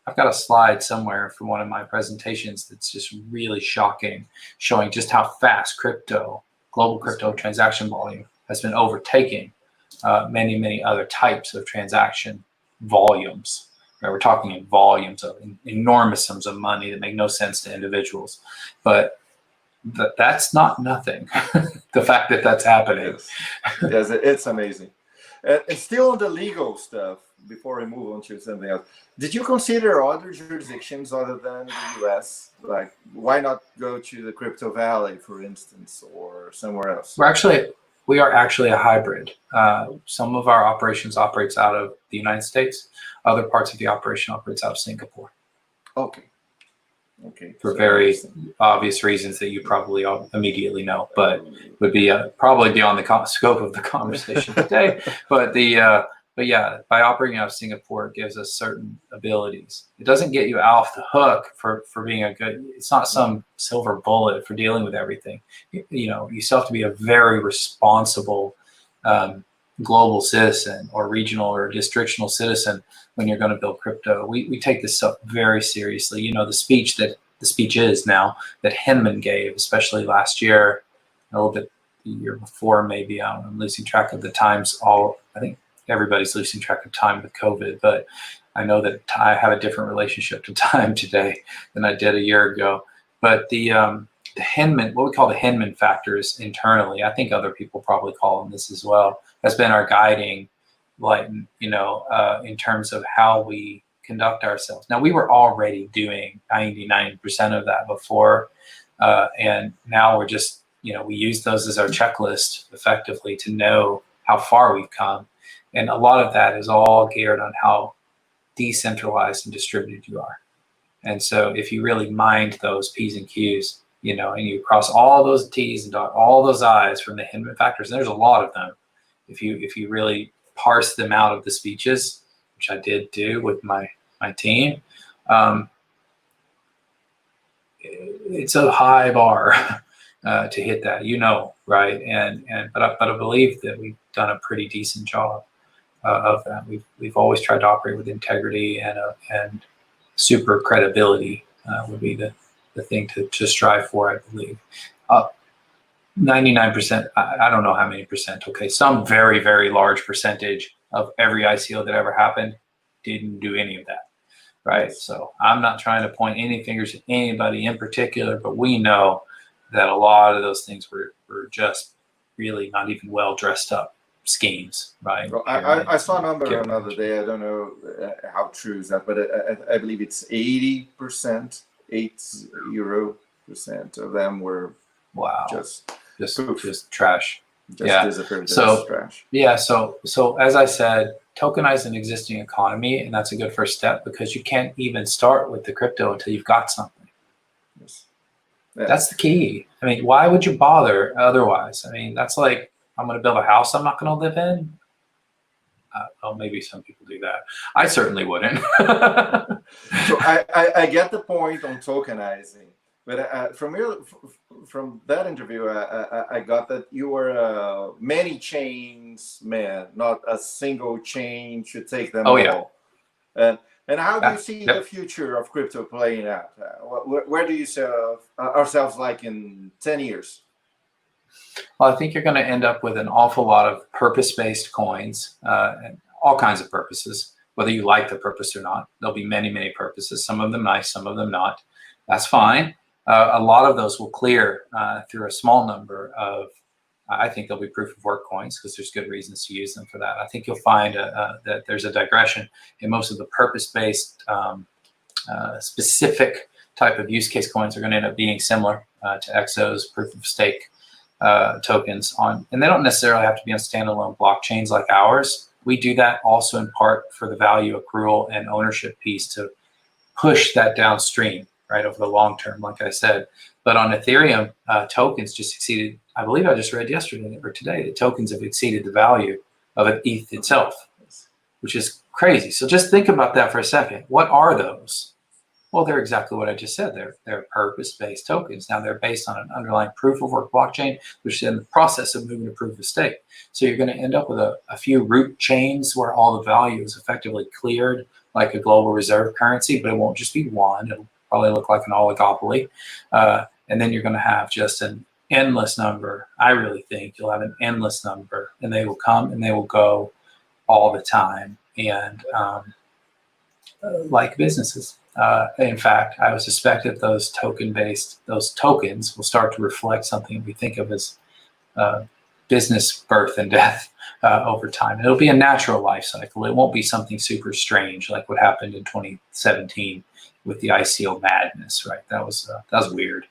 I've got a slide somewhere from one of my presentations that's just really shocking, showing just how fast global crypto transaction volume has been overtaking many other types of transaction volumes. Right? We're talking in volumes of enormous sums of money that make no sense to individuals, but that's not nothing. The fact that that's happening. Yes, it's amazing. And still on the legal stuff, before we move on to something else, did you consider other jurisdictions other than the US? Like, why not go to the Crypto Valley, for instance, or somewhere else? We are actually a hybrid. Some of our operations operates out of the United States. Other parts of the operation operates out of Singapore. Okay. For very obvious reasons that you probably immediately know, but would be probably beyond the scope of the conversation today. But yeah, by operating out of Singapore, it gives us certain abilities. It doesn't get you off the hook for being it's not some silver bullet for dealing with everything. You still have to be a very responsible global citizen or regional or districtional citizen when you're going to build crypto. We take this stuff very seriously. The speech is now that Hinman gave, especially last year, a little bit the year before, maybe. I'm losing track of the times. I think everybody's losing track of time with COVID, but I know that I have a different relationship to time today than I did a year ago. But the Hinman, what we call the Hinman factors internally, I think other people probably call them this as well, has been our guiding light, in terms of how we conduct ourselves. Now, we were already doing 99% of that before, and now we're just, we use those as our checklist effectively to know how far we've come. And a lot of that is all geared on how decentralized and distributed you are. And so if you really mind those P's and Q's, and you cross all those T's and dot all those I's from the Hinman factors, and there's a lot of them. If you really parse them out of the speeches, which I did do with my team, it's a high bar to hit that, right? But I believe that we've done a pretty decent job of that. We've always tried to operate with integrity and super credibility would be the thing to strive for, I believe. 99%, I don't know how many percent, okay, some very, very large percentage of every ICO that ever happened didn't do any of that, right? So I'm not trying to point any fingers at anybody in particular, but we know that a lot of those things were just really not even well dressed up schemes, right? Well, I saw a number another day. I don't know how true is that, but I believe it's 80%, 80% of them were just trash. Disappeared. Trash. Yeah. So as I said, tokenize an existing economy, and that's a good first step because you can't even start with the crypto until you've got something. Yes. Yeah. That's the key. I mean, why would you bother otherwise? I mean, that's like, I'm going to build a house I'm not going to live in. Well, maybe some people do that. I certainly wouldn't. So I get the point on tokenizing, But from that interview, I got that you were a many chains man, not a single chain should take them all. Yeah. And how do you see the future of crypto playing out? Where do you see ourselves like in 10 years? Well, I think you're going to end up with an awful lot of purpose-based coins, and all kinds of purposes, whether you like the purpose or not. There'll be many, many purposes, some of them nice, some of them not. That's fine. A lot of those will clear through a small number of, I think there'll be proof of work coins because there's good reasons to use them for that. I think you'll find that there's a digression in most of the purpose-based specific type of use case coins are going to end up being similar to EXOs, proof of stake tokens on, and they don't necessarily have to be on standalone blockchains like ours. We do that also in part for the value accrual and ownership piece to push that downstream, right, over the long term, like I said. But on Ethereum, tokens just exceeded, I believe I just read yesterday or today, that tokens have exceeded the value of ETH itself, which is crazy. So just think about that for a second. What are those? Well, they're exactly what I just said. They're purpose-based tokens. Now they're based on an underlying proof of work blockchain, which is in the process of moving to proof of stake. So you're going to end up with a few root chains where all the value is effectively cleared like a global reserve currency, but it won't just be one. It'll probably look like an oligopoly. And then you're going to have just an endless number. I really think you'll have an endless number, and they will come and they will go all the time. And like businesses. In fact, I would suspect that those tokens will start to reflect something we think of as business birth and death over time. It'll be a natural life cycle. It won't be something super strange like what happened in 2017 with the ICO madness, right? That was weird.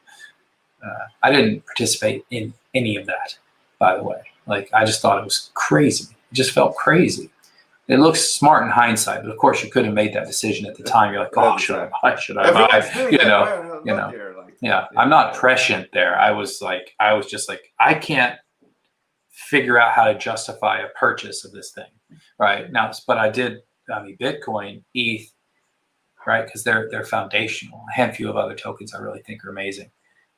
I didn't participate in any of that, by the way. Like, I just thought it was crazy. It just felt crazy. It looks smart in hindsight, but of course you could have made that decision at the time. You're like, oh, should I buy? Should I buy? Yeah. I'm not prescient there. I was just like, I can't figure out how to justify a purchase of this thing, right? Now, but I did, Bitcoin, ETH, right? Because they're foundational. A handful of other tokens I really think are amazing,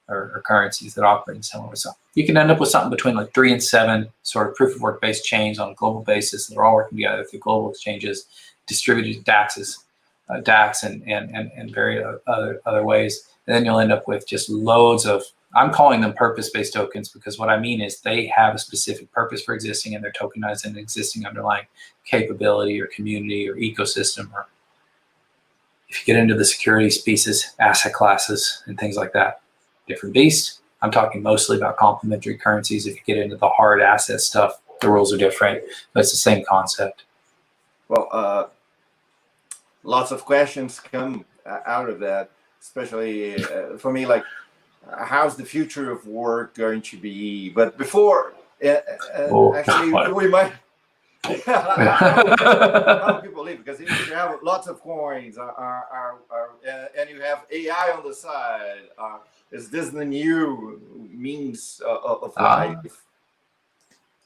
or currencies that operate in similar. So you can end up with something between like 3 and 7 sort of proof of work based chains on a global basis that are all working together through global exchanges, distributed DAXs, DAX and various other ways. And then you'll end up with just loads of, I'm calling them purpose-based tokens because what I mean is they have a specific purpose for existing and they're tokenized in an existing underlying capability or community or ecosystem, or if you get into the securities pieces, asset classes and things like that, different beast. I'm talking mostly about complementary currencies. If you get into the hard asset stuff, the rules are different, but it's the same concept. Well, lots of questions come out of that, especially for me, like, how's the future of work going to be? But before, actually, we might... How do people live? Because if you have lots of coins and you have AI on the side, is this the new means of life?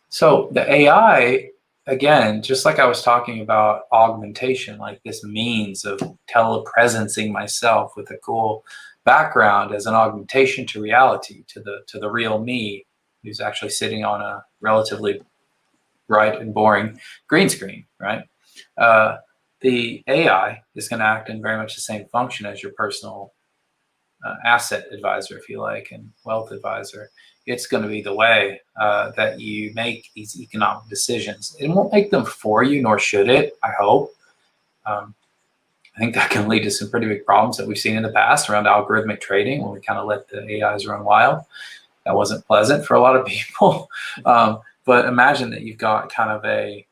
So the AI, again, just like I was talking about augmentation, like this means of telepresencing myself with a cool background as an augmentation to reality, to the real me, who's actually sitting on a relatively bright and boring green screen, right? The AI is going to act in very much the same function as your personal asset advisor, if you like, and wealth advisor. It's going to be the way that you make these economic decisions. It won't make them for you, nor should it, I hope. I think that can lead to some pretty big problems that we've seen in the past around algorithmic trading when we kind of let the AIs run wild. That wasn't pleasant for a lot of people. But imagine that you've got kind of a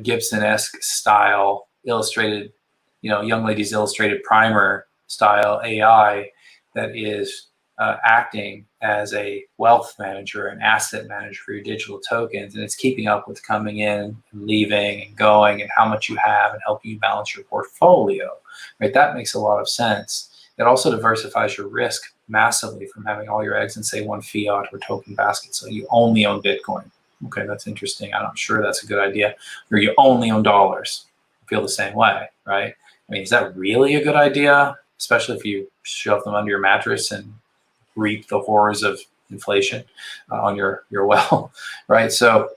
Gibson-esque style illustrated, Young Ladies Illustrated primer style AI that is acting as a wealth manager, an asset manager for your digital tokens, and it's keeping up with coming in and leaving and going and how much you have and helping you balance your portfolio, right? That makes a lot of sense. It also diversifies your risk massively from having all your eggs in, say, one fiat or token basket. So you only own Bitcoin. Okay, that's interesting. I'm not sure that's a good idea. Or you only own dollars. I feel the same way, right? I mean, is that really a good idea? especially if you shove them under your mattress and reap the horrors of inflation on your well, right? So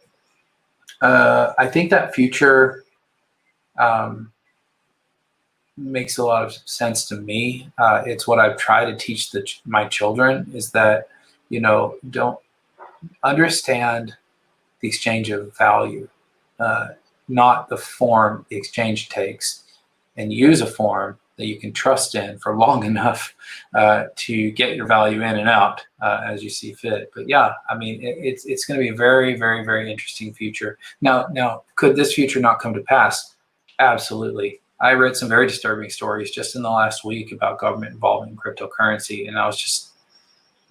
I think that future makes a lot of sense to me. It's what I've tried to teach my children, is that, don't understand the exchange of value, not the form the exchange takes, and use a form that you can trust in for long enough to get your value in and out as you see fit. But yeah, I mean, it's going to be a very, very, very interesting future. Now, could this future not come to pass? Absolutely. I read some very disturbing stories just in the last week about government involvement in cryptocurrency, and I was just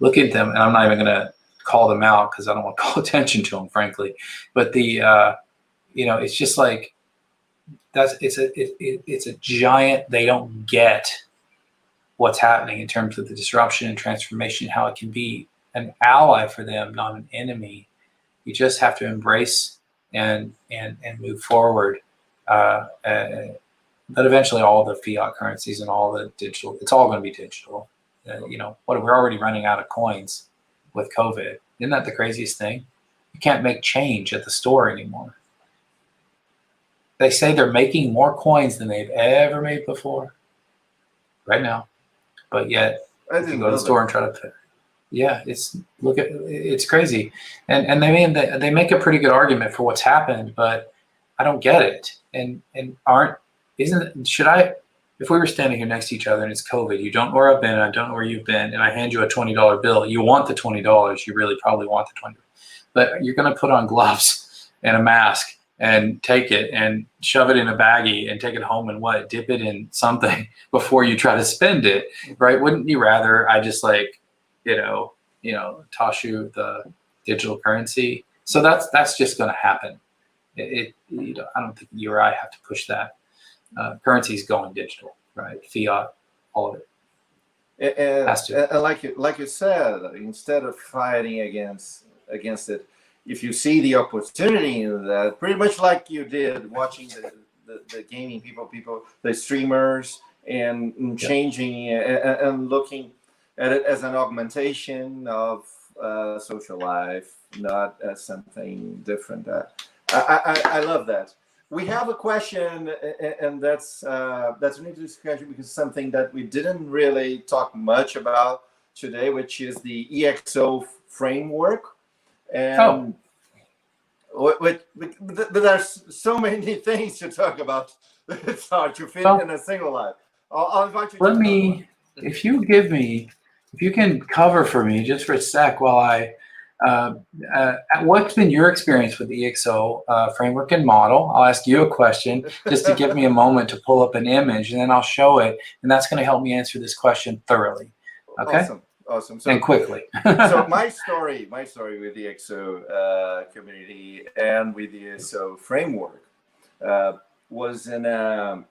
looking at them, and I'm not even going to call them out because I don't want to call attention to them, frankly. But it's just like, it's a giant. They don't get what's happening in terms of the disruption and transformation, how it can be an ally for them, not an enemy. You just have to embrace and move forward. But eventually, all the fiat currencies and all the digital, it's all going to be digital. We're already running out of coins with COVID. Isn't that the craziest thing? You can't make change at the store anymore. They say they're making more coins than they've ever made before right now. But yet, if you go to the store and try to, it's crazy. And they make a pretty good argument for what's happened, but I don't get it. If we were standing here next to each other and it's COVID, you don't know where I've been, I don't know where you've been, and I hand you a $20 bill, you want the $20, you really probably want the $20, but you're going to put on gloves and a mask and take it and shove it in a baggie and take it home and dip it in something before you try to spend it, right? Wouldn't you rather I just toss you the digital currency? So that's just going to happen. I don't think you or I have to push that. Currency is going digital, right? Fiat, all of it. And like you said, instead of fighting against it, if you see the opportunity in that, pretty much like you did watching the gaming people, the streamers, and changing and looking at it as an augmentation of social life, not as something different. I love that. We have a question, and that's an interesting discussion because something that we didn't really talk much about today, which is the EXO framework. And there's so many things to talk about. It's hard to fit in a single life. I'll invite you. If you can cover for me just for a sec while I. What's been your experience with the EXO framework and model? I'll ask you a question just to give me a moment to pull up an image, and then I'll show it, and that's going to help me answer this question thoroughly. Okay. Awesome. And quickly. So my story with the EXO community and with the EXO framework was in a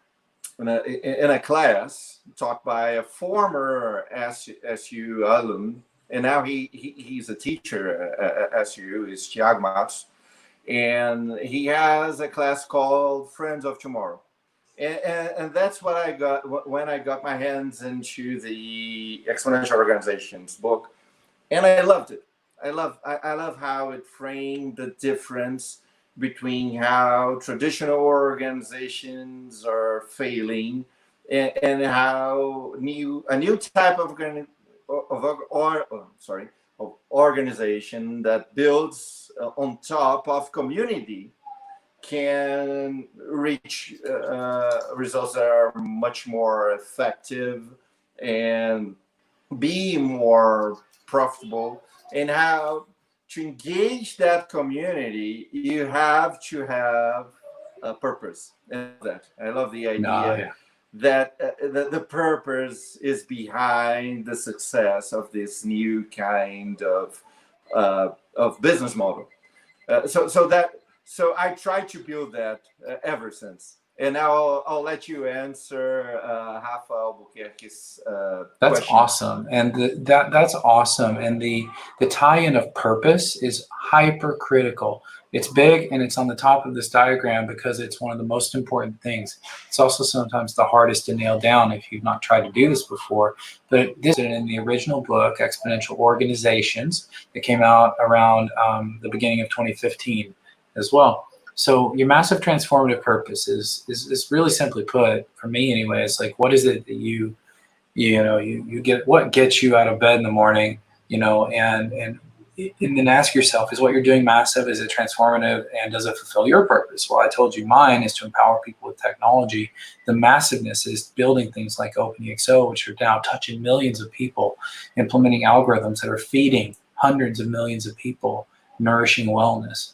class taught by a former SU alum, and now he's a teacher at SU. Is Thiago Matos, and he has a class called Friends of Tomorrow. And that's what I got when I got my hands into the Exponential Organizations book, and I loved it. I love how it framed the difference between how traditional organizations are failing and how a new type of organization that builds on top of community can reach results that are much more effective and be more profitable. And how to engage that community, you have to have a purpose. And that I love the idea that the purpose is behind the success of this new kind of business model. So I tried to build that ever since. And now I'll let you answer Rafa Albuquerque's That's question. awesome. And that's awesome. And the tie-in of purpose is hyper critical. It's big and it's on the top of this diagram because it's one of the most important things. It's also sometimes the hardest to nail down if you've not tried to do this before. But this is in the original book, Exponential Organizations, that came out around the beginning of 2015 as well. So your massive transformative purpose is really simply put, for me anyway, it's like, what is it that you get, what gets you out of bed in the morning, and then ask yourself, is what you're doing massive? Is it transformative? And does it fulfill your purpose? Well, I told you mine is to empower people with technology. The massiveness is building things like OpenEXO, which are now touching millions of people, implementing algorithms that are feeding hundreds of millions of people, nourishing wellness,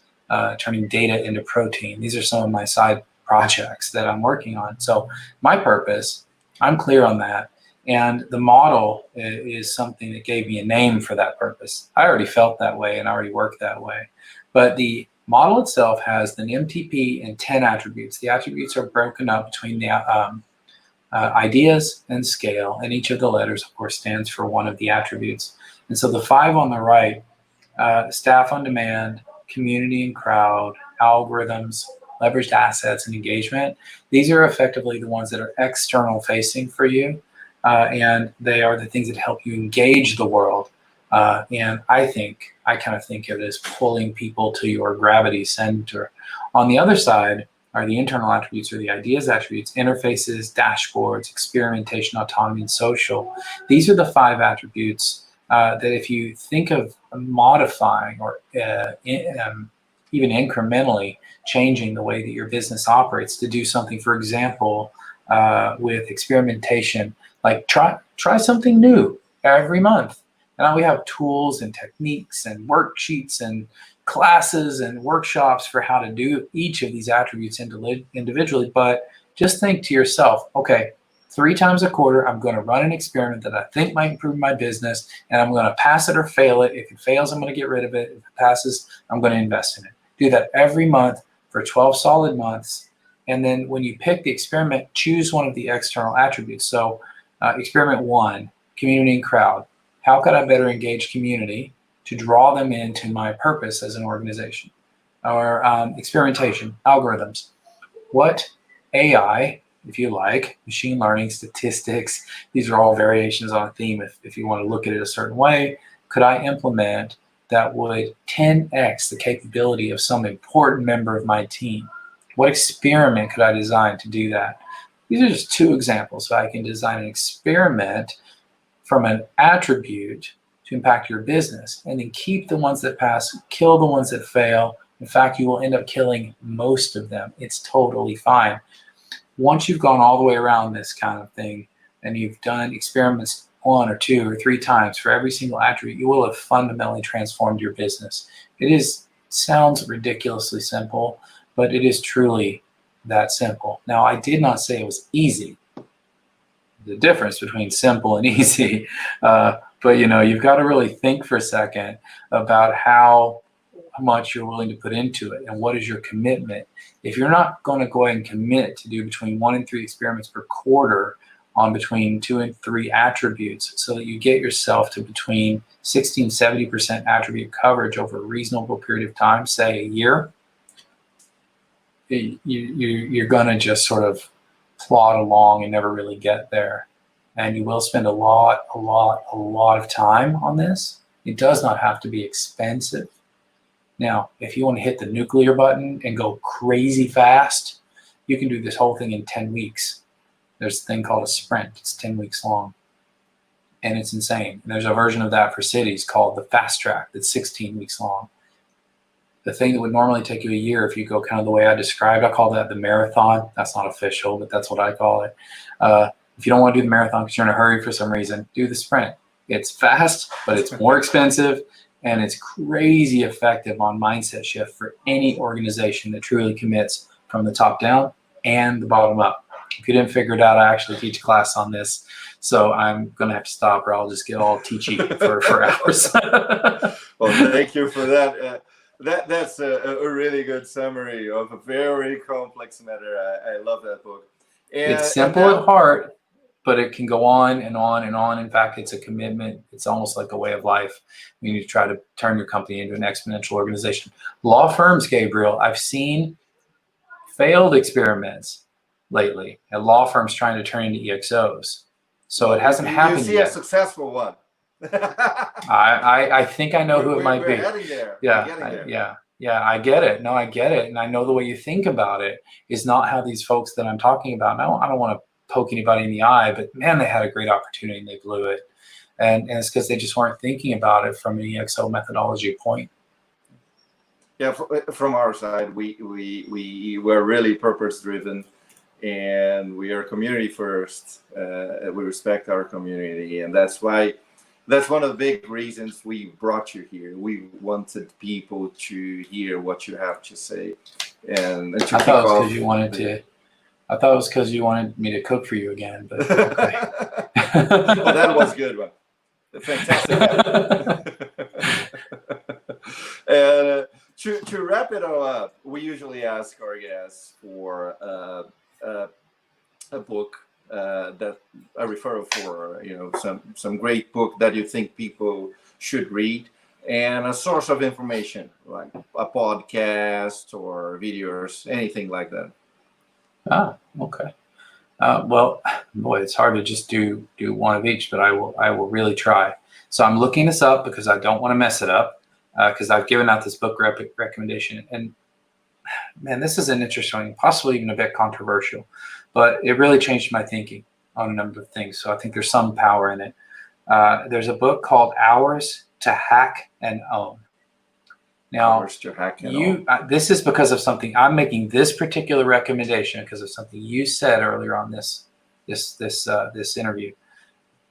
turning data into protein. These are some of my side projects that I'm working on. So my purpose, I'm clear on that. And the model is something that gave me a name for that purpose. I already felt that way and I already worked that way. But the model itself has an MTP and 10 attributes. The attributes are broken up between the ideas and scale, and each of the letters, of course, stands for one of the attributes. And so the 5 on the right, staff on demand, community and crowd, algorithms, leveraged assets, and engagement, these are effectively the ones that are external facing for you. And they are the things that help you engage the world. And I kind of think of it as pulling people to your gravity center. On the other side are the internal attributes, or the ideas attributes, interfaces, dashboards, experimentation, autonomy, and social. These are the 5 attributes that if you think of modifying or even incrementally changing the way that your business operates to do something, for example, with experimentation, like try something new every month. And now we have tools and techniques and worksheets and classes and workshops for how to do each of these attributes individually. But just think to yourself, okay, 3 times a quarter, I'm going to run an experiment that I think might improve my business, and I'm going to pass it or fail it. If it fails, I'm going to get rid of it. If it passes, I'm going to invest in it. Do that every month for 12 solid months. And then when you pick the experiment, choose one of the external attributes. So experiment 1, community and crowd. How could I better engage community to draw them into my purpose as an organization? Or experimentation, algorithms. What AI, if you like, machine learning, statistics, these are all variations on a theme if you want to look at it a certain way, could I implement that would 10x the capability of some important member of my team? What experiment could I design to do that? These are just 2 examples. So I can design an experiment from an attribute to impact your business, and then keep the ones that pass, kill the ones that fail. In fact, you will end up killing most of them. It's totally fine. Once you've gone all the way around this kind of thing, and you've done experiments 1 or 2 or 3 times for every single attribute, you will have fundamentally transformed your business. Sounds ridiculously simple, but it is truly that simple. Now, I did not say it was easy. The difference between simple and easy, but you've got to really think for a second about how much you're willing to put into it and what is your commitment. If you're not going to go ahead and commit to do between 1 and 3 experiments per quarter on between 2 and 3 attributes, so that you get yourself to between 60 and 70% attribute coverage over a reasonable period of time, say a year, you're going to just sort of plod along and never really get there. And you will spend a lot of time on this. It does not have to be expensive. Now, if you want to hit the nuclear button and go crazy fast, you can do this whole thing in 10 weeks. There's a thing called a sprint. It's 10 weeks long. And it's insane. And there's a version of that for cities called the fast track that's 16 weeks long. The thing that would normally take you a year, if you go kind of the way I described, I call that the marathon. That's not official, but that's what I call it. If you don't want to do the marathon because you're in a hurry for some reason, do the sprint. It's fast, but it's more expensive, and it's crazy effective on mindset shift for any organization that truly commits from the top down and the bottom up. If you didn't figure it out, I actually teach a class on this, so I'm going to have to stop, or I'll just get all teachy for hours. Well, thank you for that. That's a really good summary of a very complex matter. I love that book. It's simple at heart. but it can go on and on and on. In fact, it's a commitment. It's almost like a way of life. You need to try to turn your company into an exponential organization. Law firms, Gabriel, I've seen failed experiments lately at law firms trying to turn into EXOs. So it hasn't happened yet. You see a successful one. I think I know who it might be. We're heading there. Yeah, I get it. No, I get it. And I know the way you think about it is not how these folks that I'm talking about. And I don't want to poke anybody in the eye, but man, they had a great opportunity and they blew it. And it's because they just weren't thinking about it from an EXO methodology point. Yeah, from our side, we were really purpose driven, and we are community first. We respect our community, and that's one of the big reasons we brought you here. We wanted people to hear what you have to say, and to I thought it was because you wanted to. I thought it was because you wanted me to cook for you again, but okay. Well, that was a good one. Fantastic. And to wrap it all up, we usually ask our guests for a book, that a referral for some great book that you think people should read, and a source of information like a podcast or videos, anything like that. Ah, okay. Well, boy, it's hard to just do one of each, but I will really try. So I'm looking this up because I don't want to mess it up, because I've given out this book recommendation, and man, this is an interesting, possibly even a bit controversial, but it really changed my thinking on a number of things. So I think there's some power in it. There's a book called Hours to Hack and Own. Now, this is because of something. I'm making this particular recommendation because of something you said earlier on this interview.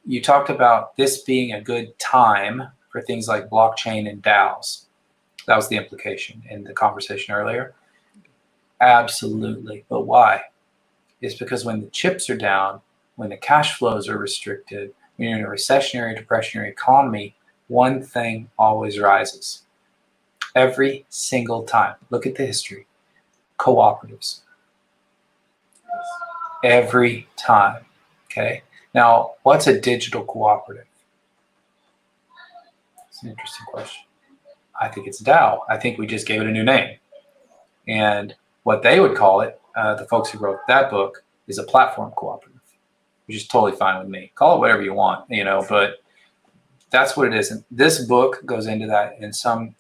You talked about this being a good time for things like blockchain and DAOs. That was the implication in the conversation earlier. Absolutely. But why? It's because when the chips are down, when the cash flows are restricted, when you're in a recessionary, depressionary economy, one thing always rises. Every single time. Look at the history. Cooperatives. Every time. Okay. Now, what's a digital cooperative? It's an interesting question. I think it's DAO. I think we just gave it a new name. And what they would call it, the folks who wrote that book, is a platform cooperative, which is totally fine with me. Call it whatever you want, but that's what it is. And this book goes into that in some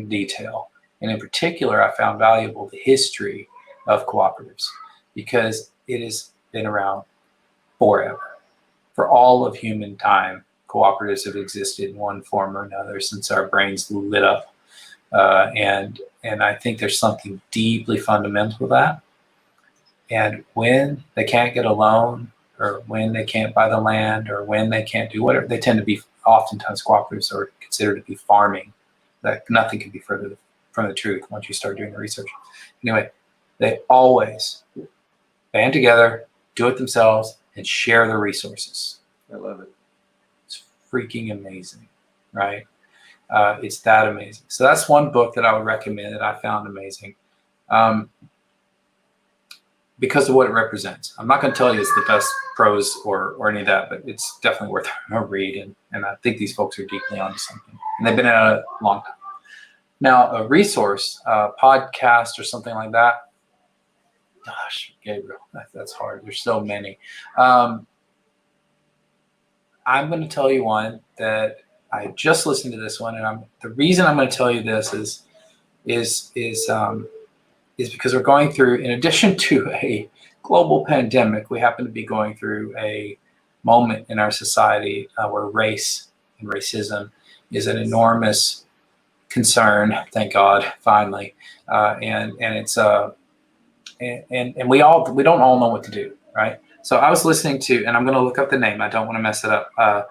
detail. And in particular, I found valuable the history of cooperatives, because it has been around forever. For all of human time, cooperatives have existed in one form or another since our brains lit up. And I think there's something deeply fundamental to that. And when they can't get a loan, or when they can't buy the land, or when they can't do whatever, they tend to be, oftentimes cooperatives are considered to be farming. That nothing can be further from the truth once you start doing the research. Anyway, they always band together, do it themselves, and share the resources. I love it. It's freaking amazing, right? It's that amazing. So that's one book that I would recommend that I found amazing, because of what it represents. I'm not going to tell you it's the best prose or any of that, but it's definitely worth a read. And I think these folks are deeply onto something. And they've been at it a long time. Now, a resource, podcast or something like that. Gosh, Gabriel, that's hard. There's so many. I'm going to tell you one that I just listened to this one, and the reason I'm going to tell you this is because we're going through, in addition to a global pandemic, we happen to be going through a moment in our society where race and racism is an enormous concern. Thank God, finally, and it's and we don't all know what to do, right? So I was listening to, and I'm going to look up the name. I don't want to mess it up.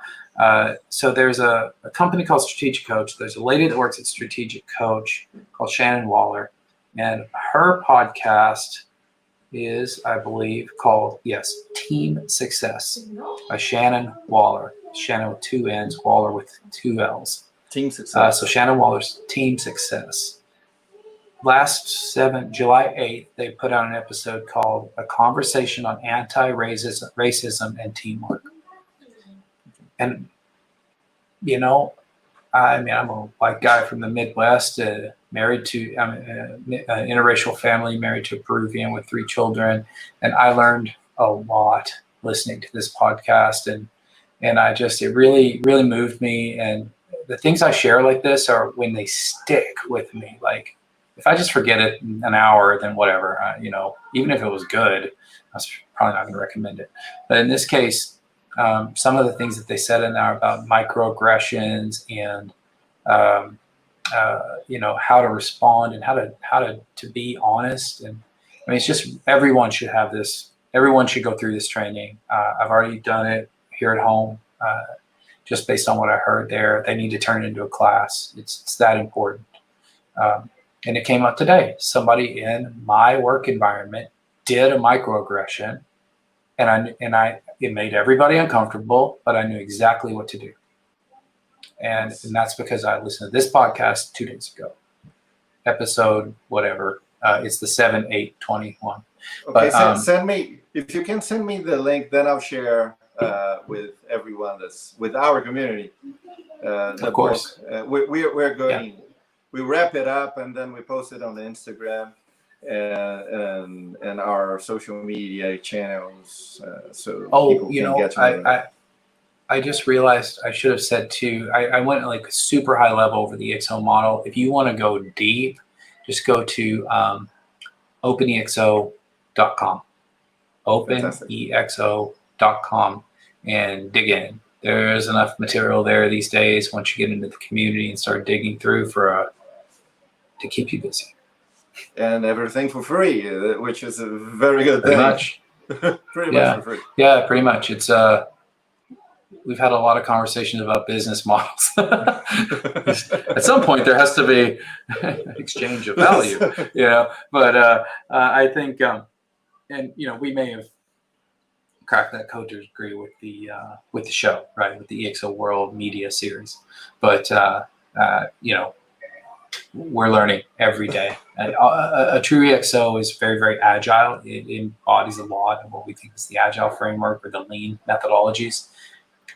So there's a company called Strategic Coach. There's a lady that works at Strategic Coach called Shannon Waller, and her podcast is, I believe, called, Team Success by Shannon Waller. Shannon with 2 N's, Waller with 2 L's. Team Success. So Shannon Waller's Team Success. July 8th, they put out an episode called A Conversation on Anti-Racism and Teamwork. And, you know, I mean, I'm a white guy from the Midwest, married to an interracial family, married to a Peruvian with 3 children. And I learned a lot listening to this podcast. And I just, it really, really moved me. And the things I share like this are when they stick with me. Like, if I just forget it in an hour, then whatever, you know, even if it was good, I was probably not going to recommend it. But in this case, some of the things that they said in there about microaggressions and, you know, how to respond and how to be honest. And I mean, it's just, everyone should have this. Everyone should go through this training. I've already done it here at home, just based on what I heard there. They need to turn it into a class. It's that important. And it came up today. Somebody in my work environment did a microaggression, and it made everybody uncomfortable, but I knew exactly what to do. And that's because I listened to this podcast 2 days ago, episode whatever. It's the 7/8/21. Okay, but, send me, if you can send me the link, then I'll share with everyone that's with our community. Of course, we're going. Yeah. We wrap it up and then we post it on the Instagram and our social media channels. So people can get to know. I just realized I should have said too, I went like super high level over the EXO model. If you want to go deep, just go to openexo.com, openexo.com, and dig in. There's enough material there these days once you get into the community and start digging through to keep you busy. And everything for free, which is a very good thing. Much. Pretty much for free. Yeah, pretty much. It's we've had a lot of conversations about business models. At some point, there has to be exchange of value, you know. But I think, and you know, we may have cracked that code to a degree with the show, right, with the EXO World Media series. But you know, we're learning every day. A true EXO is very, very agile. It embodies a lot of what we think is the agile framework or the lean methodologies.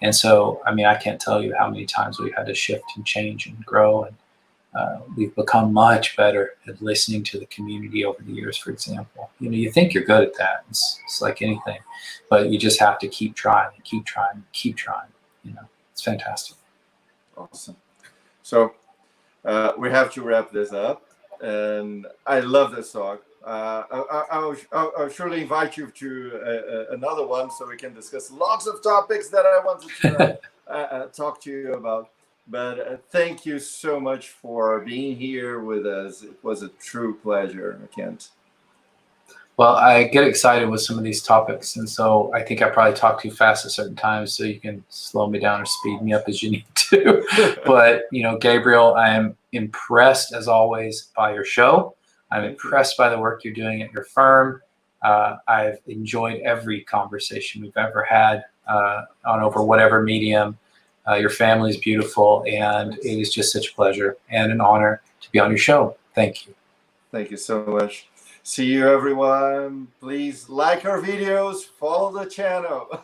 And so, I mean, I can't tell you how many times we've had to shift and change and grow. And we've become much better at listening to the community over the years, for example. You know, you think you're good at that. It's like anything. But you just have to keep trying and keep trying and keep trying. You know, it's fantastic. Awesome. So we have to wrap this up. And I love this talk. I'll surely invite you to another one so we can discuss lots of topics that I wanted to talk to you about. But thank you so much for being here with us. It was a true pleasure, Kent. Well, I get excited with some of these topics, and so I think I probably talk too fast at certain times, so you can slow me down or speed me up as you need to. But, you know, Gabriel, I am impressed, as always, by your show. I'm impressed by the work you're doing at your firm. I've enjoyed every conversation we've ever had on over whatever medium. Your family is beautiful, and it is just such a pleasure and an honor to be on your show. Thank you. Thank you so much. See you, everyone. Please like our videos, follow the channel.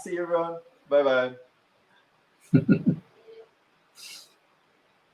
See you, everyone. Bye-bye.